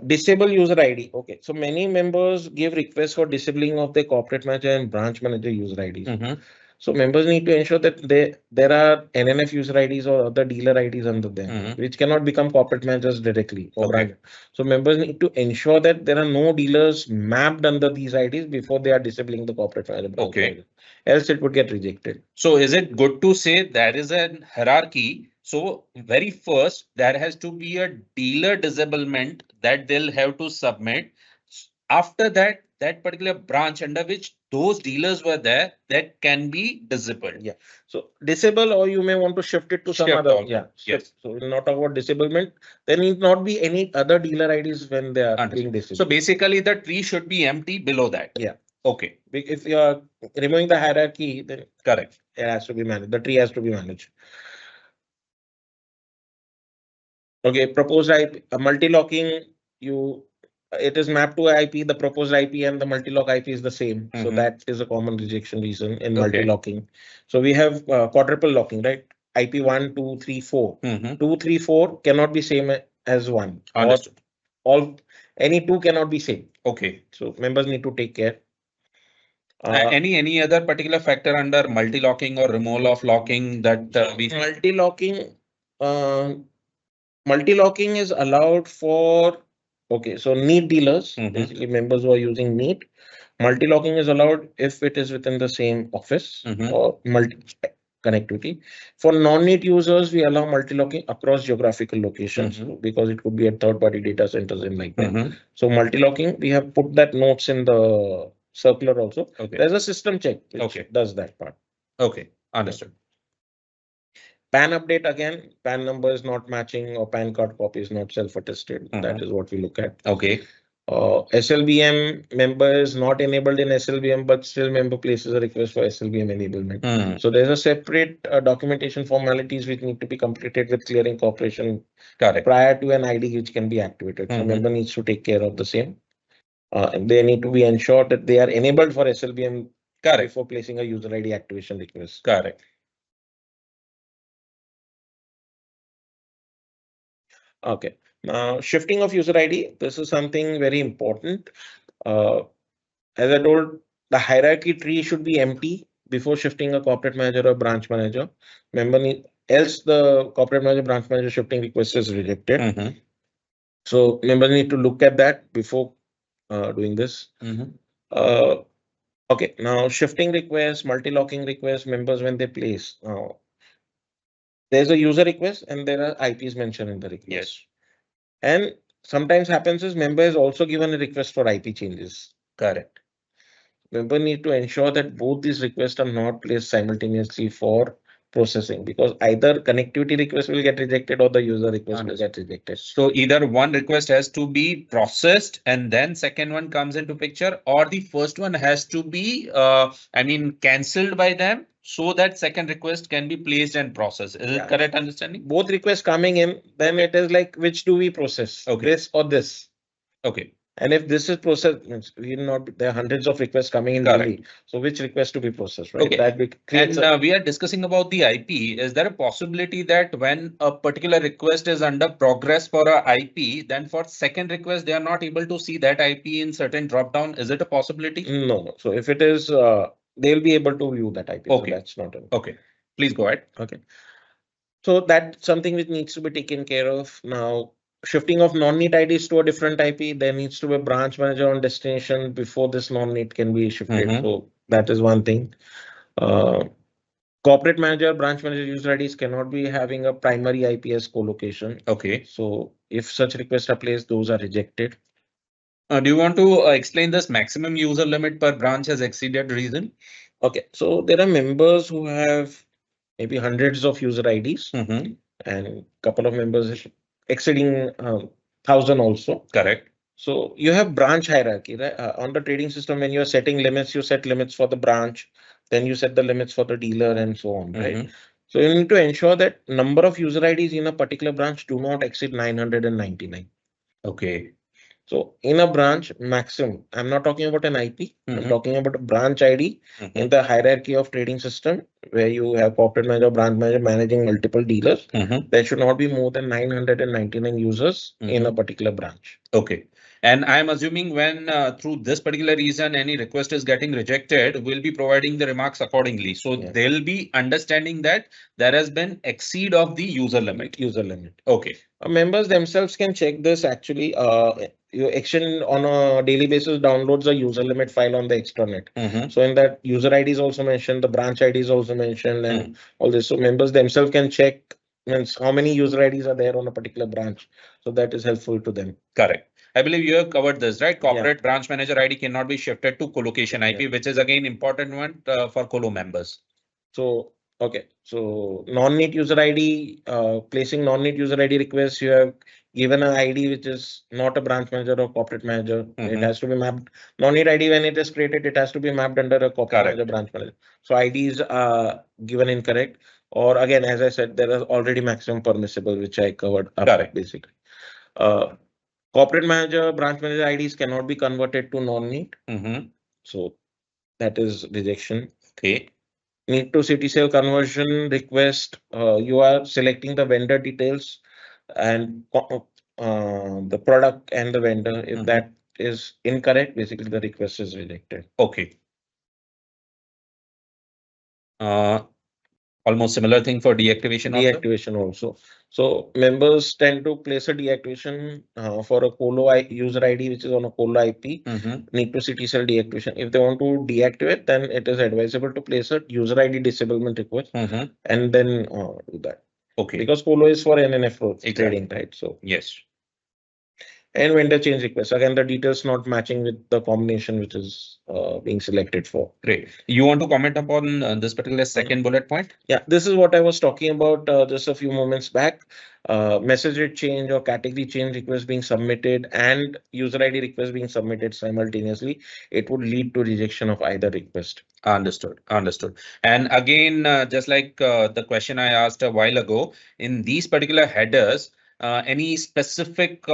Disable user ID. Okay, so many members give requests for disabling of their corporate manager and branch manager user IDs. So members need to ensure that there are NNF user IDs or other dealer IDs under them, which cannot become corporate managers directly. Or branch. So members need to ensure that there are no dealers mapped under these IDs before they are disabling the corporate manager. Okay. Else it would get rejected. So is it good to say there is a hierarchy? So very first, there has to be a dealer disablement that they'll have to submit. After that, that particular branch under which those dealers were there, that can be disabled. Yeah. So disable, or you may want to shift it to some other. Also. Yeah. Yes. So we'll not talk about disablement. There need not be any other dealer IDs when they are being disabled. So basically the tree should be empty below that. Yeah. Okay. If you are removing the hierarchy, then correct. It has to be managed. The tree has to be managed. Okay. Proposed IP, multi-locking, it is mapped to IP, the proposed IP and the multi-lock IP is the same. So that is a common rejection reason in multi-locking. So we have quadruple locking, right? IP 1, 2, 3, 4. 2, 3, 4 cannot be same as 1. Understood. Any 2 cannot be same. Okay. So members need to take care. Any other particular factor under multi-locking or removal of locking that we multi-locking is allowed for so neat dealers, basically members who are using neat. Multi-locking is allowed if it is within the same office or multi connectivity. For non-neat users, we allow multi-locking across geographical locations because it could be at third-party data centers and like that. So multi-locking, we have put that notes in the circular also. There's a system check which does that part. Okay, understood. PAN update again, PAN number is not matching or PAN card copy is not self-attested. That is what we look at. Okay. SLBM member is not enabled in SLBM, but still member places a request for SLBM enablement. So there's a separate documentation formalities which need to be completed with clearing corporation prior to an ID which can be activated. So member needs to take care of the same. They need to be ensured that they are enabled for SLBM before placing a user ID activation request. Correct. Okay. Now, shifting of user ID, this is something very important. As I told, the hierarchy tree should be empty before shifting a corporate manager or branch manager. Else the corporate manager, branch manager shifting request is rejected. So member need to look at that before doing this. Okay, now shifting requests, multi-locking requests, members when they place. Now, there's a user request and there are IPs mentioned in the request. Yes. And sometimes happens is member is also given a request for IP changes. Correct. Member need to ensure that both these requests are not placed simultaneously for processing, because either connectivity request will get rejected or the user request will get rejected. So either one request has to be processed and then second one comes into picture, or the first one has to be, cancelled by them so that second request can be placed and processed. Is it correct understanding? Both requests coming in, then it is like, which do we process? Okay. This or this? Okay. And if this is processed, means we will not, there are hundreds of requests coming in daily. So which request to be processed, right? Okay. That creates we are discussing about the IP. Is there a possibility that when a particular request is under progress for a IP, then for second request, they are not able to see that IP in certain drop down? Is it a possibility? No. So if it is, they'll be able to view that IP. Okay. So that's not okay. Please go ahead. Okay. So that's something which needs to be taken care of. Now, shifting of non-neat IDs to a different IP, there needs to be a branch manager on destination before this non-neat can be shifted. So that is one thing. Corporate manager, branch manager user IDs cannot be having a primary IP as co-location. Okay. So if such requests are placed, those are rejected. Do you want to explain this maximum user limit per branch has exceeded reason? Okay. So there are members who have maybe hundreds of user IDs and couple of members exceeding 1,000 also. Correct. So you have branch hierarchy, right? On the trading system, when you are setting limits, you set limits for the branch, then you set the limits for the dealer and so on, right? So you need to ensure that number of user IDs in a particular branch do not exceed 999. Okay. So in a branch maximum, I'm not talking about an IP, I'm talking about a branch ID in the hierarchy of trading system where you have corporate manager, branch manager managing multiple dealers. There should not be more than 999 users in a particular branch. Okay. And I'm assuming when through this particular reason any request is getting rejected, we'll be providing the remarks accordingly. So they'll be understanding that there has been exceed of the user limit. Okay. Members themselves can check this actually. Your Action on a daily basis downloads a user limit file on the extranet. So in that user ID is also mentioned, the branch ID is also mentioned, and all this. So members themselves can check means how many user IDs are there on a particular branch. So that is helpful to them. Correct. I believe you have covered this, right? Corporate branch manager ID cannot be shifted to colocation IP, which is again important one for colo members. So, okay. So non-neat user ID, placing non-neat user ID requests, you have given an ID which is not a branch manager or corporate manager. It has to be mapped. Non-neat ID, when it is created, it has to be mapped under a corporate manager, branch manager. So IDs are given incorrect. Or again, as I said, there are already maximum permissible, which I covered up basically. Corporate manager, branch manager IDs cannot be converted to non-neat. So that is rejection. Okay. Need to CTCL conversion request. You are selecting the vendor details and the product and the vendor. If that is incorrect, basically the request is rejected. Okay. Almost similar thing for deactivation. Deactivation also. So members tend to place a deactivation for a colo user ID which is on a colo IP. Need to CTCL deactivation. If they want to deactivate, then it is advisable to place a user ID disablement request and then do that. Okay. Because colo is for NNF trading, right? So yes. And vendor change request. Again, the details not matching with the combination which is being selected for. Great. You want to comment upon this particular second bullet point? Yeah, this is what I was talking about just a few moments back. Message rate change or category change request being submitted and user ID request being submitted simultaneously. It would lead to rejection of either request. Understood. Understood. And again, just like the question I asked a while ago, in these particular headers, any specific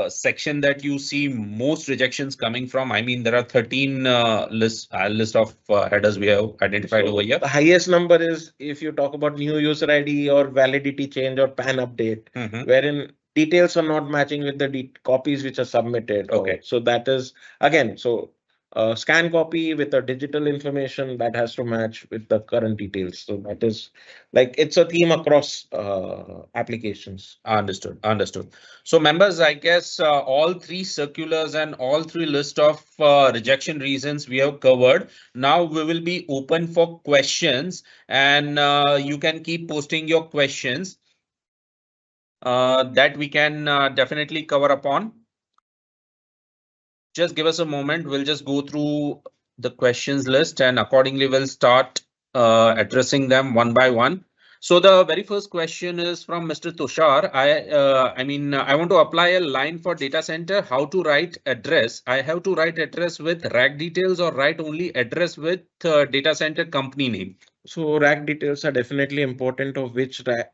section that you see most rejections coming from? I mean, there are 13 list of headers we have identified over here. The highest number is if you talk about new user ID or validity change or PAN update, wherein details are not matching with the copies which are submitted. Okay. So that is again, so scan copy with the digital information that has to match with the current details. So that is like it's a theme across applications. Understood. Understood. So members, I guess all three circulars and all three list of rejection reasons we have covered. Now we will be open for questions, and you can keep posting your questions that we can definitely cover upon. Just give us a moment. We'll just go through the questions list and accordingly we'll start addressing them one by one. So the very first question is from Mr. Tushar. I want to apply a line for data center. How to write address? I have to write address with rack details or write only address with data center company name. So rack details are definitely important of which rack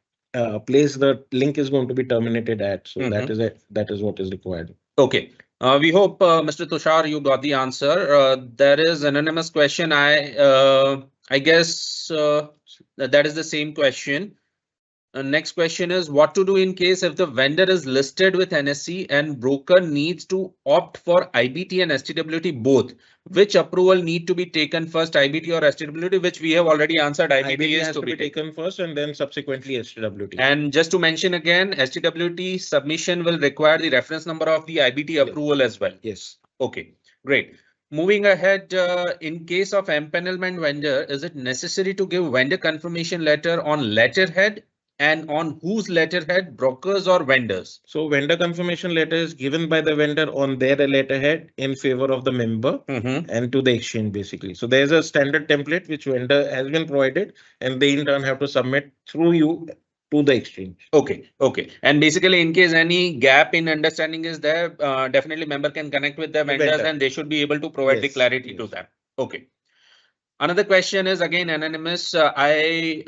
place the link is going to be terminated at. So that is it. That is what is required. Okay. We hope, Mr. Tushar, you got the answer. There is an anonymous question. I guess that is the same question. Next question is what to do in case if the vendor is listed with NSE and broker needs to opt for IBT and STWT both. Which approval need to be taken first, IBT or STWT, which we have already answered. IBT has to be taken first and then subsequently STWT. And just to mention again, STWT submission will require the reference number of the IBT approval as well. Yes. Okay, great. Moving ahead, in case of empanelment vendor, is it necessary to give vendor confirmation letter on letterhead? And on whose letterhead, brokers or vendors? So vendor confirmation letter is given by the vendor on their letterhead in favor of the member and to the exchange basically. So there's a standard template which vendor has been provided and they in turn have to submit through you to the exchange. Okay. Okay. And basically in case any gap in understanding is there, definitely member can connect with the vendors and they should be able to provide the clarity to them. Okay. Another question is again anonymous. I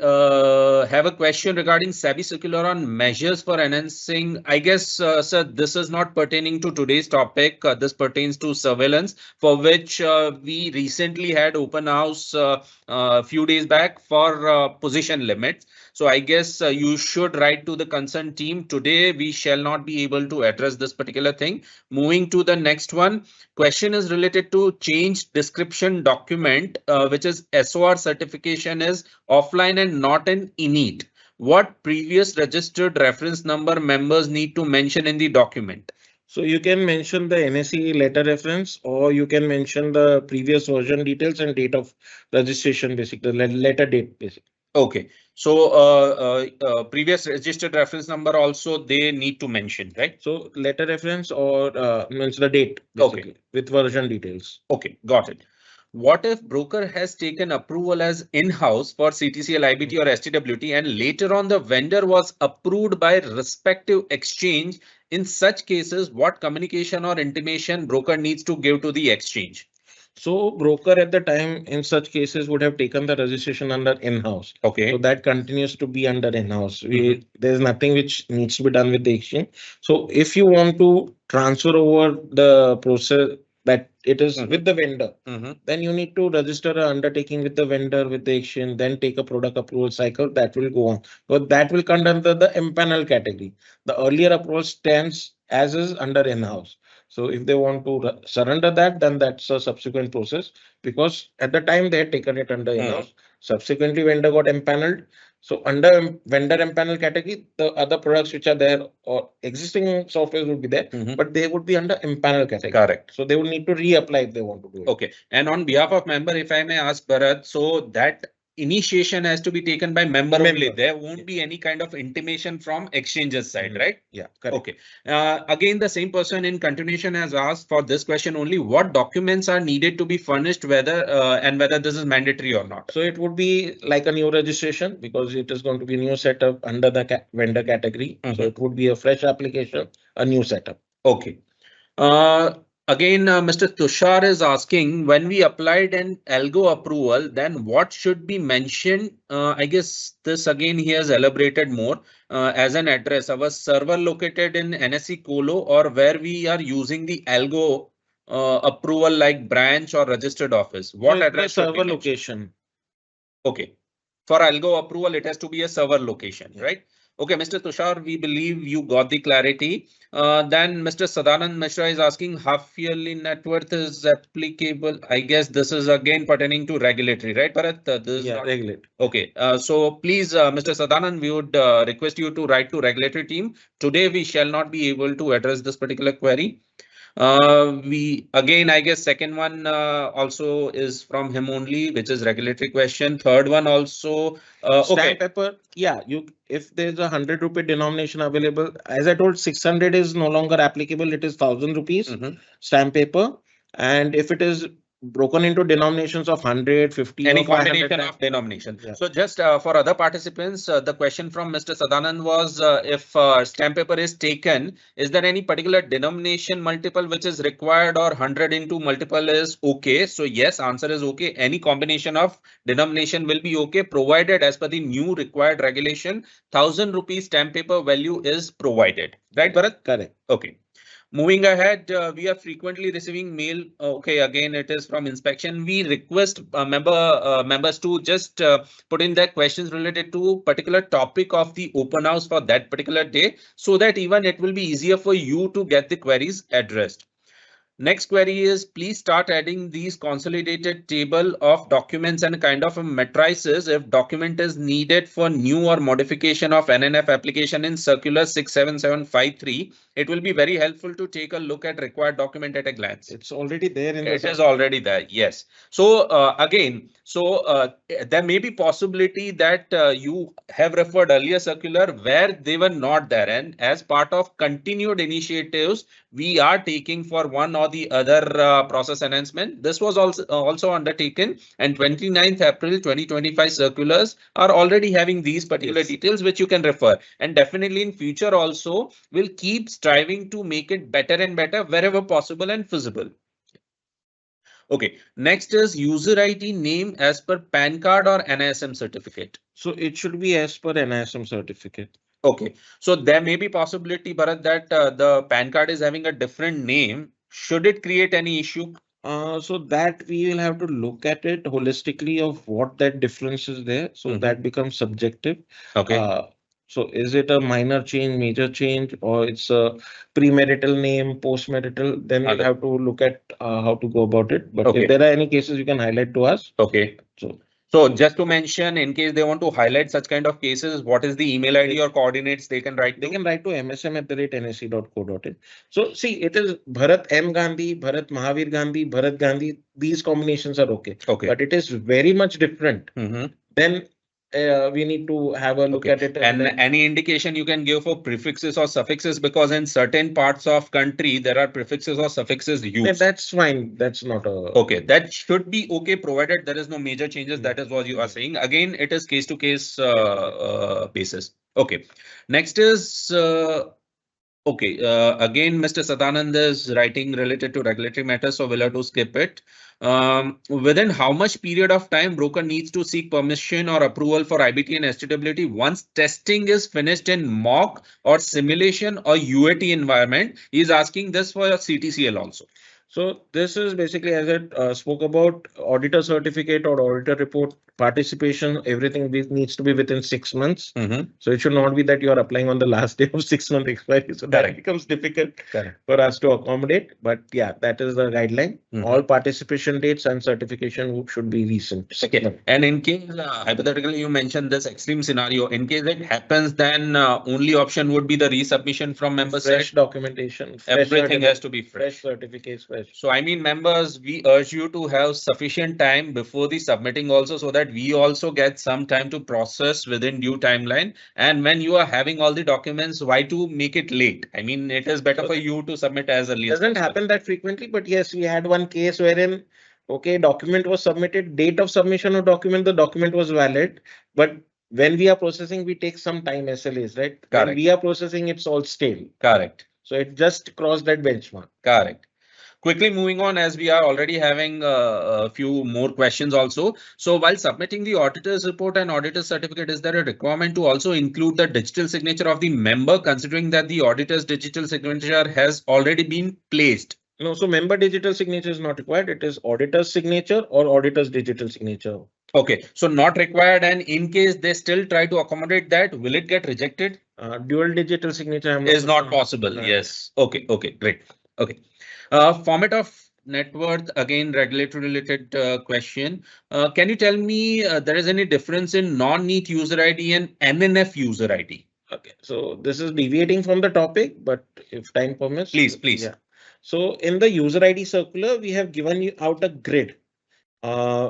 have a question regarding SEBI circular on measures for enhancing. I guess, sir, this is not pertaining to today's topic. This pertains to surveillance, for which we recently had open house a few days back for position limits. So I guess you should write to the concerned team. Today, we shall not be able to address this particular thing. Moving to the next one. Question is related to change description document, which is SOR certification is offline and not an init. What previous registered reference number members need to mention in the document? So you can mention the NSE letter reference or you can mention the previous version details and date of registration, basically letter date basically. Okay, so previous registered reference number also they need to mention, right? So letter reference or means the date basically with version details. Okay, got it. What if broker has taken approval as in-house for CTCL, IBT or STWT and later on the vendor was approved by respective exchange? In such cases, what communication or intimation broker needs to give to the exchange? So broker at the time in such cases would have taken the registration under in-house. Okay. So that continues to be under in-house. There's nothing which needs to be done with the exchange. So if you want to transfer over the process that it is with the vendor, then you need to register an undertaking with the vendor, with the exchange, then take a product approval cycle that will go on. But that will come under the empanel category. The earlier approval stands as is under in-house. So if they want to surrender that, then that's a subsequent process because at the time they had taken it under in-house. Subsequently, vendor got empaneled. So under vendor empanel category, the other products which are there or existing software would be there, but they would be under empanel category. Correct. So they would need to reapply if they want to do it. Okay. And on behalf of member, if I may ask Bharat, so that initiation has to be taken by member only. Member. There won't be any kind of intimation from exchanges side, right? Yeah, correct. Okay. Again, the same person in continuation has asked for this question only, what documents are needed to be furnished, whether and whether this is mandatory or not. So it would be like a new registration because it is going to be a new setup under the vendor category. So it would be a fresh application, a new setup. Okay. Again, Mr. Tushar is asking, when we applied an algo approval, then what should be mentioned? I guess this again he has elaborated more as an address. Our server located in NSE Colo, or where we are using the algo approval like branch or registered office. What address should be server mentioned? location? Okay. For algo approval, it has to be a server location, right? Okay, Mr. Tushar, we believe you got the clarity. Then Mr. Sadanand Mishra is asking, half yearly net worth is applicable. I guess this is again pertaining to regulatory, right, Bharat? This is not regulatory. Okay, so please, Mr. Sadanand, we would request you to write to regulatory team. Today, we shall not be able to address this particular query. We again, I guess second one also is from him only, which is regulatory question. Third one also. Stamp paper. Yeah, if there's a 100 rupee denomination available, as I told, 600 is no longer applicable. It is 1000 rupees stamp paper. And if it is broken into denominations of 100, 50, any or 500, combination of denomination. So just for other participants, the question from Mr. Sadanand was, if stamp paper is taken, is there any particular denomination multiple which is required, or 100 into multiple is okay? So yes, answer is okay. Any combination of denomination will be okay, provided as per the new required regulation, 1000 rupees stamp paper value is provided. Right, Bharat? Correct. Okay. Moving ahead, we are frequently receiving mail. Okay, again, it is from inspection. We request members to just put in their questions related to particular topic of the open house for that particular day, so that even it will be easier for you to get the queries addressed. Next query is, please start adding these consolidated table of documents and kind of a matrices if document is needed for new or modification of NNF application in circular 67753. It will be very helpful to take a look at required document at a glance. It's already there in it is already there. Yes. So again, there may be possibility that you have referred earlier circular where they were not there, and as part of continued initiatives, we are taking for one or the other process enhancement. This was also undertaken, and 29th April 2025 circulars are already having these particular details which you can refer, and definitely in future also we'll keep striving to make it better and better wherever possible and feasible. Okay, next is user ID name as per PAN card or NISM certificate. So it should be as per NISM certificate. Okay, so there may be possibility, Bharat, that the PAN card is having a different name. Should it create any issue? So that we will have to look at it holistically of what that difference is there. So that becomes subjective. Okay. So is it a minor change, major change, or it's a premarital name, postmarital? Then we'll have to look at how to go about it. But if there are any cases, you can highlight to us. Okay. So just to mention, in case they want to highlight such kind of cases, what is the email ID or coordinates they can write? They can write to msm@nsc.co.in. So see, it is Bharat M. Gandhi, Bharat Mahavir Gandhi, Bharat Gandhi. These combinations are okay. Okay. But it is very much different. Then we need to have a look at it. And any indication you can give for prefixes or suffixes, because in certain parts of country there are prefixes or suffixes used. That's fine. That's not a okay. That should be okay, provided there is no major changes. That is what you are saying. Again, it is case to case basis. Okay. Next is okay. Again, Mr. Sadanand is writing related to regulatory matters, so we'll have to skip it. Within how much period of time broker needs to seek permission or approval for IBT and STWT once testing is finished in mock or simulation or UAT environment? He is asking this for CTCL also. So this is basically, as I spoke about, auditor certificate or auditor report participation, everything needs to be within 6 months. So it should not be that you are applying on the last day of 6 month expiry. So that becomes difficult for us to accommodate. But yeah, that is the guideline. All participation dates and certification should be recent. Okay. And in case hypothetically you mentioned this extreme scenario, in case it happens, then only option would be the resubmission from members. Fresh documentation. Everything has to be fresh certificates. So I mean, members, we urge you to have sufficient time before the submitting also, so that that we also get some time to process within due timeline. And when you are having all the documents, why to make it late? I mean, it is better for you to submit as early as Doesn't possible. happen that frequently, but yes, we had one case wherein, okay, document was submitted, date of submission of document, the document was valid, but when we are processing, we take some time SLAs, right? When Correct. we are processing, it's all stale. Correct. So it just crossed that benchmark. Correct. Quickly moving on, as we are already having a few more questions also. So while submitting the auditor's report and auditor's certificate, is there a requirement to also include the digital signature of the member, considering that the auditor's digital signature has already been placed? No, so member digital signature is not required. It is auditor's signature or auditor's digital signature. Okay, so not required, and in case they still try to accommodate that, will it get rejected? Dual digital signature Is not possible. No. Yes. Okay. Okay. Great. Okay. Format of net worth, again, regulatory related question. Can you tell me there is any difference in non-neat user ID and NNF user ID? Okay, so this is deviating from the topic, but if time permits. Please, please. Yeah. So in the user ID circular, we have given you out a grid,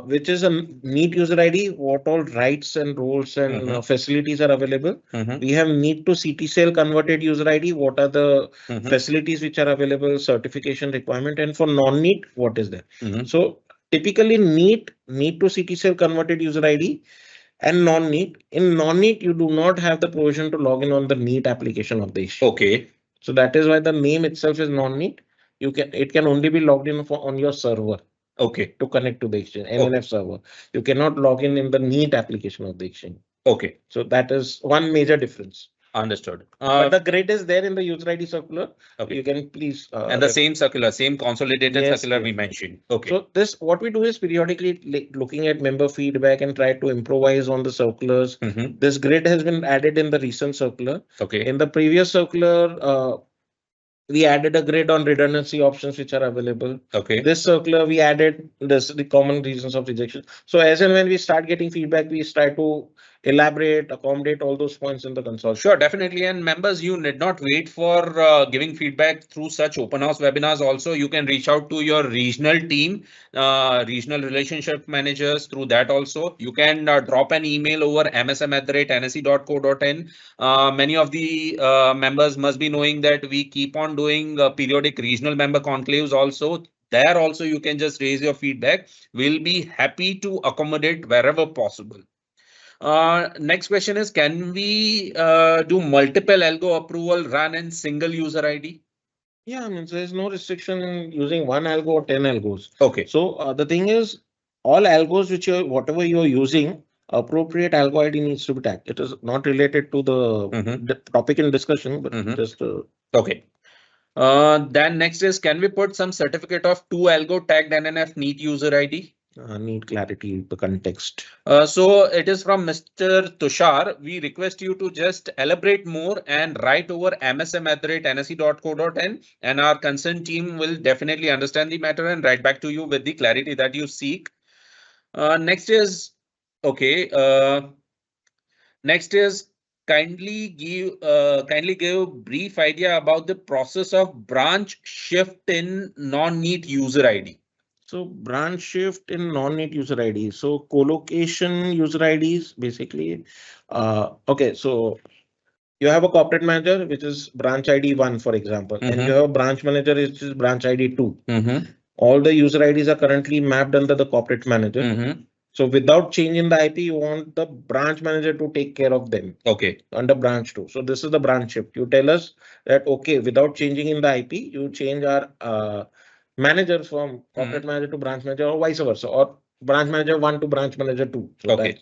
which is a neat user ID, what all rights and roles and facilities are available. We have need to CTCL converted user ID, what are the facilities which are available, certification requirement, and for non-neat, what is there? So typically neat to CTCL converted user ID and non-neat. In non-neat, you do not have the provision to log in on the neat application of the issue. Okay. So that is why the name itself is non-neat. It can only be logged in on your server. Okay. To connect to the exchange, NNF server. You cannot log in the neat application of the exchange. Okay. So that is one major difference. Understood. But the grid is there in the user ID circular. Okay. You can please. And the same circular, same consolidated Yes, circular yes. we mentioned. Okay. So this, what we do is periodically looking at member feedback and try to improvise on the circulars. This grid has been added in the recent circular. Okay. In the previous circular, we added a grid on redundancy options which are available. Okay. This circular, we added the common reasons of rejection. So as and when we start getting feedback, we try to elaborate, accommodate all those points in the console. Sure, definitely. And members, you need not wait for giving feedback through such open house webinars. Also, you can reach out to your regional team, regional relationship managers through that also. You can drop an email over msm@nsc.co.in. Many of the members must be knowing that we keep on doing periodic regional member conclaves also. There also, you can just raise your feedback. We'll be happy to accommodate wherever possible. Next question is, can we do multiple algo approval run in single user ID? Yeah, I mean, there's no restriction in using one algo or 10 algos. Okay. So the thing is, all algos whatever you're using, appropriate algo ID needs to be tagged. It is not related to the topic in discussion, but just. Okay. Then next is, can we put some certificate of 2 algo tagged NNF neat user ID? Need clarity, the context. So it is from Mr. Tushar. We request you to just elaborate more and write over msm@nsc.co.in, and our concerned team will definitely understand the matter and write back to you with the clarity that you seek. Next is, okay. Next is, kindly give brief idea about the process of branch shift in non-neat user ID. So branch shift in non-neat user ID. So co-location user IDs basically. Okay, so you have a corporate manager, which is branch ID 1, for example, and you have a branch manager, which is branch ID 2. All the user IDs are currently mapped under the corporate manager. So without changing the IP, you want the branch manager to take care of them. Okay. Under branch 2. So this is the branch shift. You tell us that, okay, without changing in the IP, you change our manager from corporate manager to branch manager, or vice versa, or branch manager 1 to branch manager 2. So okay.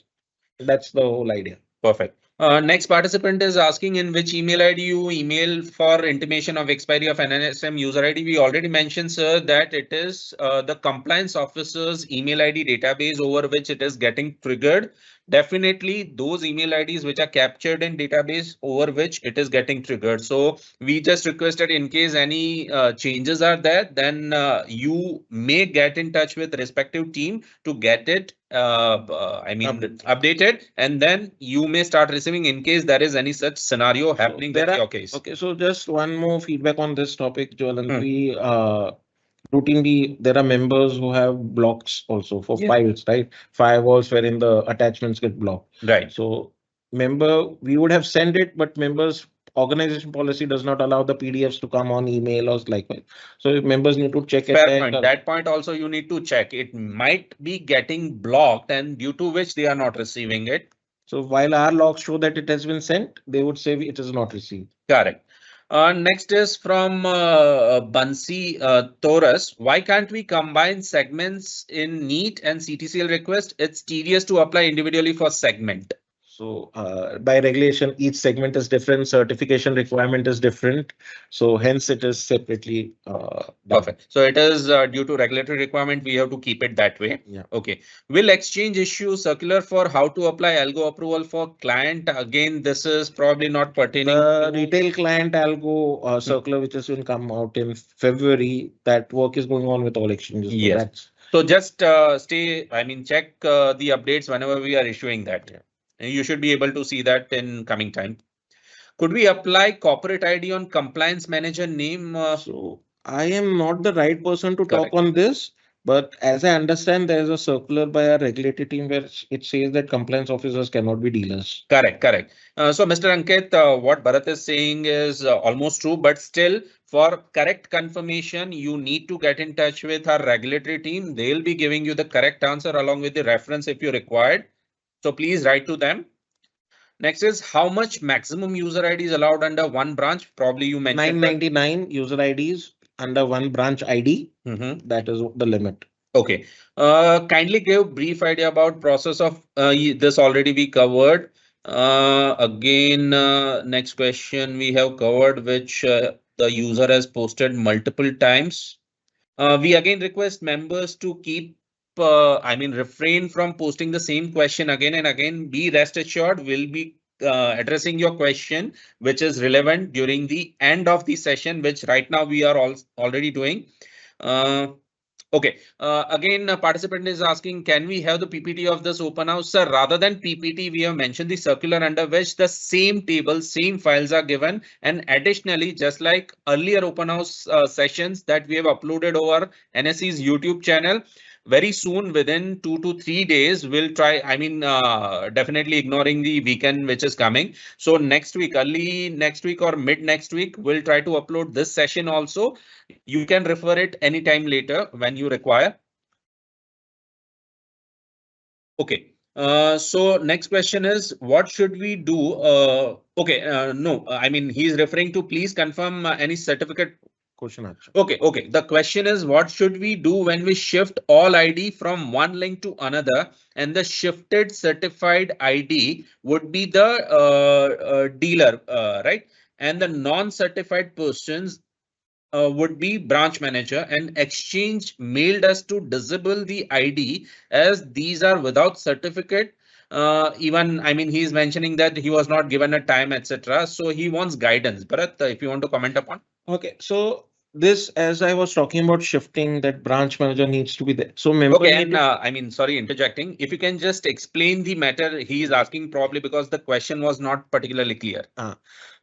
That's the whole idea. Perfect. Next participant is asking in which email ID you email for intimation of expiry of NSM user ID. We already mentioned, sir, that it is the compliance officer's email ID database over which it is getting triggered. Definitely those email IDs which are captured in database over which it is getting triggered. So we just requested, in case any changes are there, then you may get in touch with respective team to get it updated, and then you may start receiving in case there is any such scenario happening with your case. Okay, so just one more feedback on this topic, Joel. We routinely there are members who have blocks also for files, right? Firewalls wherein the attachments get blocked. Right. So member, we would have sent it, but members organization policy does not allow the PDFs to come on email or likewise. So members need to check Fair it. point. That point also you need to check. It might be getting blocked and due to which they are not receiving it. So while our logs show that it has been sent, they would say it is not received. Correct. Next is from Bansi Taurus. Why can't we combine segments in neat and CTCL request? It's tedious to apply individually for segment. So by regulation, each segment is different, certification requirement is different. So hence it is separately. Perfect. So it is due to regulatory requirement, we have to keep it that way. Yeah. Okay. Will exchange issue circular for how to apply algo approval for client? Again, this is probably not pertaining The to retail client algo circular, which has been come out in February, that work is going on with all exchanges. So Yes. that's So just check the updates whenever we are issuing that. Yeah. You should be able to see that in coming time. Could we apply corporate ID on compliance manager name? So I am not the right person to talk Correct. on this, but as I understand, there is a circular by our regulatory team where it says that compliance officers cannot be dealers. Correct, correct. So Mr. Ankit, what Bharat is saying is almost true, but still for correct confirmation, you need to get in touch with our regulatory team. They'll be giving you the correct answer along with the reference if you required. So please write to them. Next is how much maximum user ID is allowed under one branch? Probably you mentioned 999 user IDs under one branch ID. That is the limit. Okay. Kindly give brief idea about process of this already we covered. Again, next question we have covered, which the user has posted multiple times. We again request members to keep, refrain from posting the same question again and again. Be rest assured, we'll be addressing your question, which is relevant during the end of the session, which right now we are already doing. Okay. Again, a participant is asking, can we have the PPT of this open house? Sir, rather than PPT, we have mentioned the circular under which the same table, same files are given. And additionally, just like earlier open house sessions that we have uploaded over NSE's YouTube channel, very soon within 2 to 3 days, we'll try, definitely ignoring the weekend which is coming. So next week, early next week or mid next week, we'll try to upload this session also. You can refer it anytime later when you require. Okay. So next question is, what should we do? No, he's referring to please confirm any certificate. Question. Okay. The question is, what should we do when we shift all ID from one link to another, and the shifted certified ID would be the dealer, right? And the non-certified persons would be branch manager, and exchange mailed us to disable the ID as these are without certificate. He's mentioning that he was not given a time, etc. So he wants guidance. Bharat, if you want to comment upon. Okay, so this, as I was talking about shifting, that branch manager needs to be there. So member. Okay, and sorry, interjecting. If you can just explain the matter he is asking, probably because the question was not particularly clear.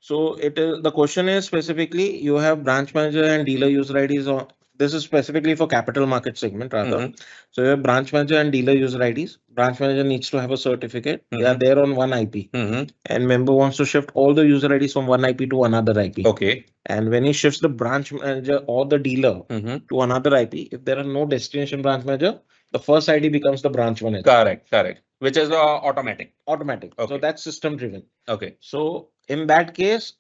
So it is, the question is specifically you have branch manager and dealer user IDs on. This is specifically for capital market segment rather. So you have branch manager and dealer user IDs. Branch manager needs to have a certificate. They are there on one IP. And member wants to shift all the user IDs from one IP to another IP. Okay. And when he shifts the branch manager or the dealer to another IP, if there are no destination branch manager, the first ID becomes the branch manager. Correct. Which is automatic. Automatic. Okay. So that's system driven. Okay. So in that case,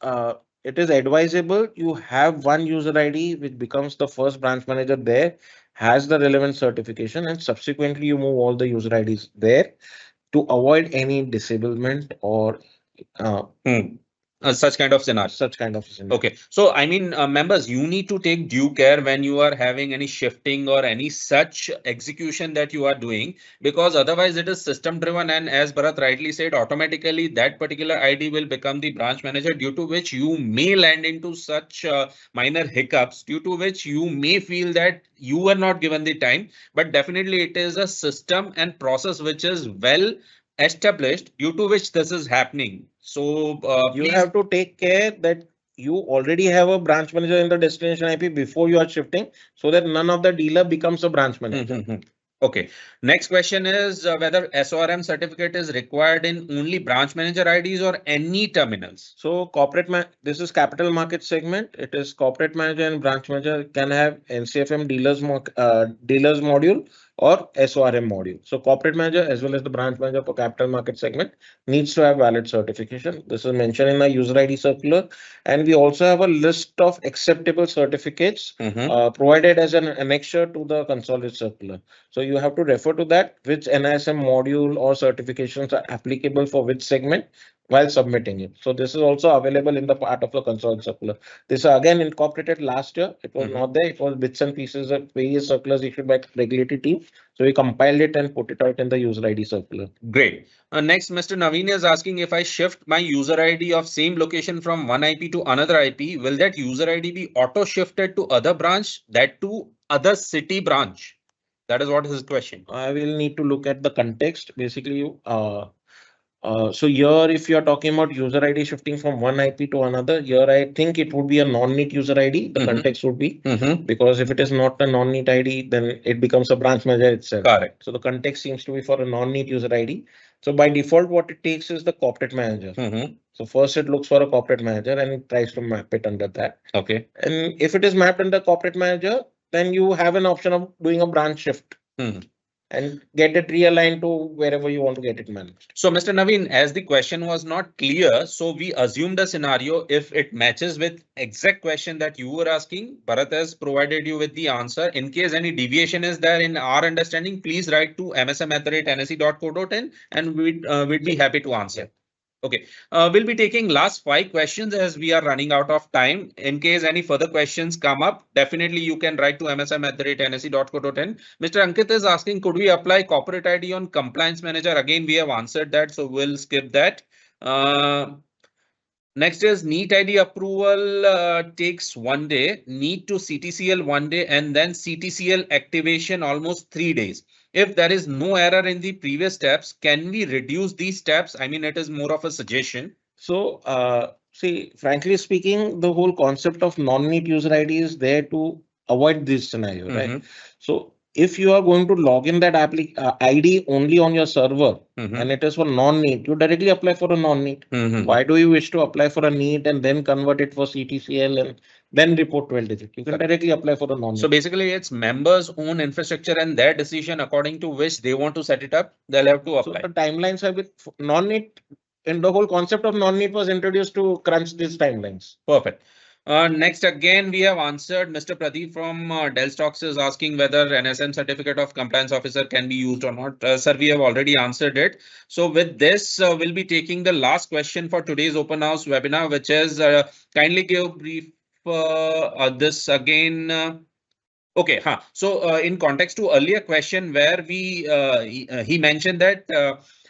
it is advisable you have one user ID which becomes the first branch manager there, has the relevant certification, and subsequently you move all the user IDs there to avoid any disablement or such kind of scenario. Okay. So, members, you need to take due care when you are having any shifting or any such execution that you are doing, because otherwise it is system driven. And as Bharat rightly said, automatically that particular ID will become the branch manager, due to which you may land into such minor hiccups, due to which you may feel that you were not given the time. But definitely it is a system and process which is well established, due to which this is happening. So you have to take care that you already have a branch manager in the destination IP before you are shifting, so that none of the dealer becomes a branch manager. Okay. Next question is whether SORM certificate is required in only branch manager IDs or any terminals. So this is capital market segment. It is corporate manager and branch manager can have NCFM dealers module or SORM module. So corporate manager as well as the branch manager for capital market segment needs to have valid certification. This is mentioned in the user ID circular, and we also have a list of acceptable certificates provided as an annexure to the consolidated circular. So you have to refer to that, which NISM module or certifications are applicable for which segment while submitting it. So this is also available in the part of the consolidated circular. This is again incorporated last year. It was not there. It was bits and pieces of various circulars issued by regulatory team. So we compiled it and put it out in the user ID circular. Great. Next, Mr. Naveen is asking if I shift my user ID of same location from one IP to another IP, will that user ID be auto shifted to other branch, that to other city branch? That is what his question. I will need to look at the context. Basically, so here, if you are talking about user ID shifting from one IP to another, here I think it would be a non-neat user ID. The context would be because if it is not a non-neat ID, then it becomes a branch manager itself. Correct. So the context seems to be for a non-neat user ID. So by default, what it takes is the corporate manager. So first it looks for a corporate manager and it tries to map it under that. Okay. And if it is mapped under corporate manager, then you have an option of doing a branch shift. And get it realigned to wherever you want to get it managed. So, Mr. Naveen, as the question was not clear, so we assumed a scenario if it matches with exact question that you were asking. Bharat has provided you with the answer. In case any deviation is there in our understanding, please write to msm@nsc.co.in and we'd be happy to answer. Okay, we'll be taking last 5 questions as we are running out of time. In case any further questions come up, definitely you can write to msm@nsc.co.in. Mr. Ankit is asking, could we apply corporate ID on compliance manager? Again, we have answered that, so we'll skip that. Next is NEET ID approval takes 1 day, NEET to CTCL 1 day, and then CTCL activation almost 3 days. If there is no error in the previous steps, can we reduce these steps? I mean, it is more of a suggestion. So, see, frankly speaking, the whole concept of non-neat user ID is there to avoid this scenario, right? So if you are going to log in that ID only on your server and it is for non-neat, you directly apply for a non-neat. Why do you wish to apply for a neat and then convert it for CTCL and then report 12 digit? You can directly apply for a non-neat. So basically, it's members' own infrastructure and their decision according to which they want to set it up. They'll have to apply. So the timelines have been non-neat, and the whole concept of non-neat was introduced to crunch these timelines. Perfect. Next, again, we have answered. Mr. Pradeep from Dell Stocks is asking whether NSM certificate of compliance officer can be used or not. Sir, we have already answered it. So with this, we'll be taking the last question for today's open house webinar, which is kindly give brief this again. Okay, so in context to earlier question where he mentioned that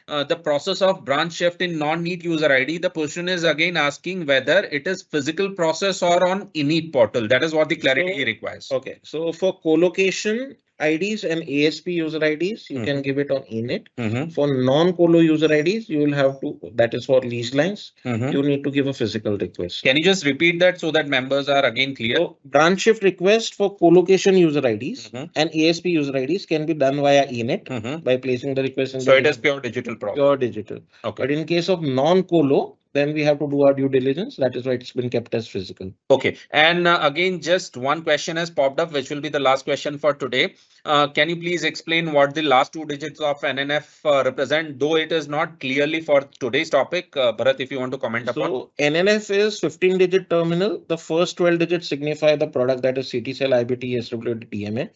the process of branch shift in non-neat user ID, the person is again asking whether it is physical process or on init portal. That is what the clarity he requires. Okay, so for co-location IDs and ASP user IDs, you can give it on init. For non-colo user IDs, you will have to, that is for lease lines, you need to give a physical request. Can you just repeat that so that members are again clear? So branch shift request for co-location user IDs and ASP user IDs can be done via init by placing the request in. So it is pure digital process. Pure digital. Okay. But in case of non-colo, then we have to do our due diligence. That is why it's been kept as physical. Okay. And again, just one question has popped up, which will be the last question for today. Can you please explain what the last 2 digits of NNF represent, though it is not clearly for today's topic? Bharat, if you want to comment upon. So NNF is 15-digit terminal. The first 12 digits signify the product, that is CTCL, IBT, SWD, DMA.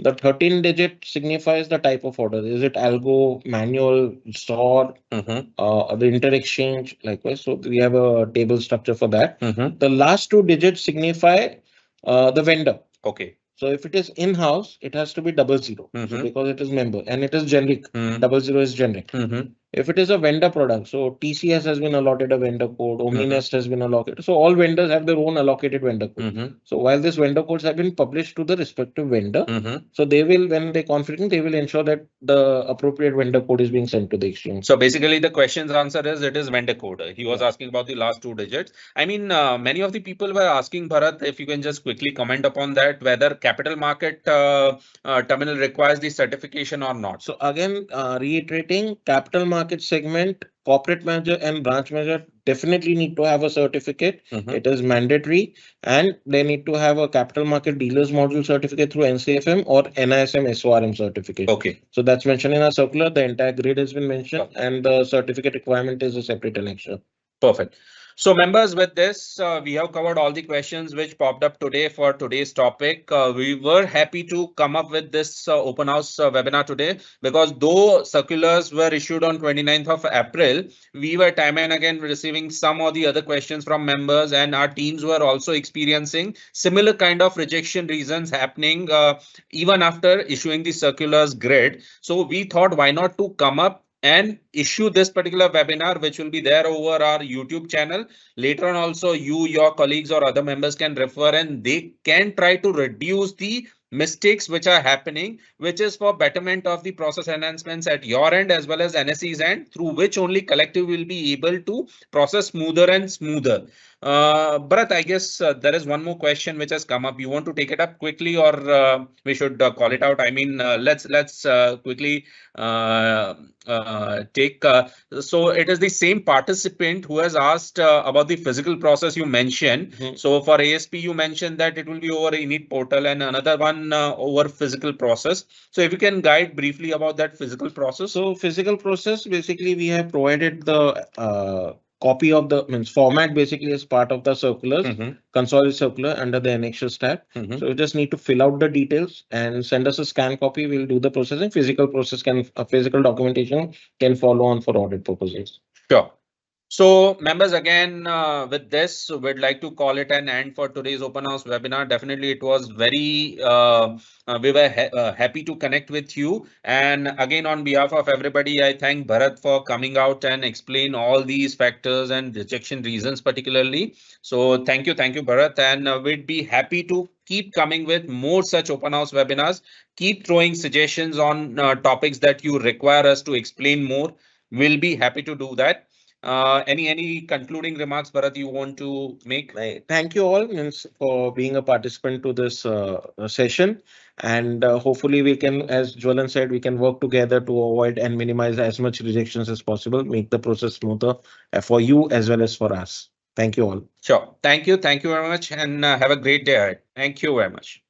The 13-digit signifies the type of order. Is it algo, manual, store, the inter-exchange, likewise. So we have a table structure for that. The last 2 digits signify the vendor. Okay. So if it is in-house, it has to be 00 so because it is member and it is generic. 00 is generic. If it is a vendor product, so TCS has been allotted a vendor code, Omninest has been allocated. So all vendors have their own allocated vendor code. So while these vendor codes have been published to the respective vendor, so they will, when they configuring, they will ensure that the appropriate vendor code is being sent to the exchange. So basically the question's answer is it is vendor code. He was asking about the last 2 digits. I mean, many of the people were asking, Bharat, if you can just quickly comment upon that, whether capital market terminal requires the certification or not. So again, reiterating, capital market segment, corporate manager and branch manager definitely need to have a certificate. It is mandatory, and they need to have a capital market dealers module certificate through NCFM or NISM SORM certificate. Okay. So that's mentioned in our circular. The entire grid has been mentioned, and the certificate requirement is a separate annexure. Perfect. So members, with this, we have covered all the questions which popped up today for today's topic. We were happy to come up with this open house webinar today, because though circulars were issued on 29th of April, we were time and again receiving some of the other questions from members, and our teams were also experiencing similar kind of rejection reasons happening even after issuing the circulars grid. So we thought, why not to come up and issue this particular webinar, which will be there over our YouTube channel. Later on also, you, your colleagues or other members can refer, and they can try to reduce the mistakes which are happening, which is for betterment of the process enhancements at your end as well as NSE's end, through which only collective will be able to process smoother and smoother. Bharat, I guess there is one more question which has come up. You want to take it up quickly, or we should call it out? I mean, let's quickly take. So it is the same participant who has asked about the physical process you mentioned. So for ASP, you mentioned that it will be over init portal, and another one over physical process. So if you can guide briefly about that physical process. So physical process, basically we have provided the copy of the format basically as part of the circulars, consolidated circular under the annexures tab. So you just need to fill out the details and send us a scan copy. We'll do the processing. Physical process physical documentation can follow on for audit purposes. Sure. So members, again, with this, we'd like to call it an end for today's open house webinar. Definitely, it was very, we were happy to connect with you. And again, on behalf of everybody, I thank Bharat for coming out and explain all these factors and rejection reasons particularly. So thank you, Bharat. And we'd be happy to keep coming with more such open house webinars. Keep throwing suggestions on topics that you require us to explain more. We'll be happy to do that. Any concluding remarks, Bharat, you want to make? Thank you all for being a participant to this session, and hopefully we can, as Jwalan said, we can work together to avoid and minimize as much rejections as possible, make the process smoother for you as well as for us. Thank you all. Sure. Thank you very much, and have a great day ahead. Thank you very much.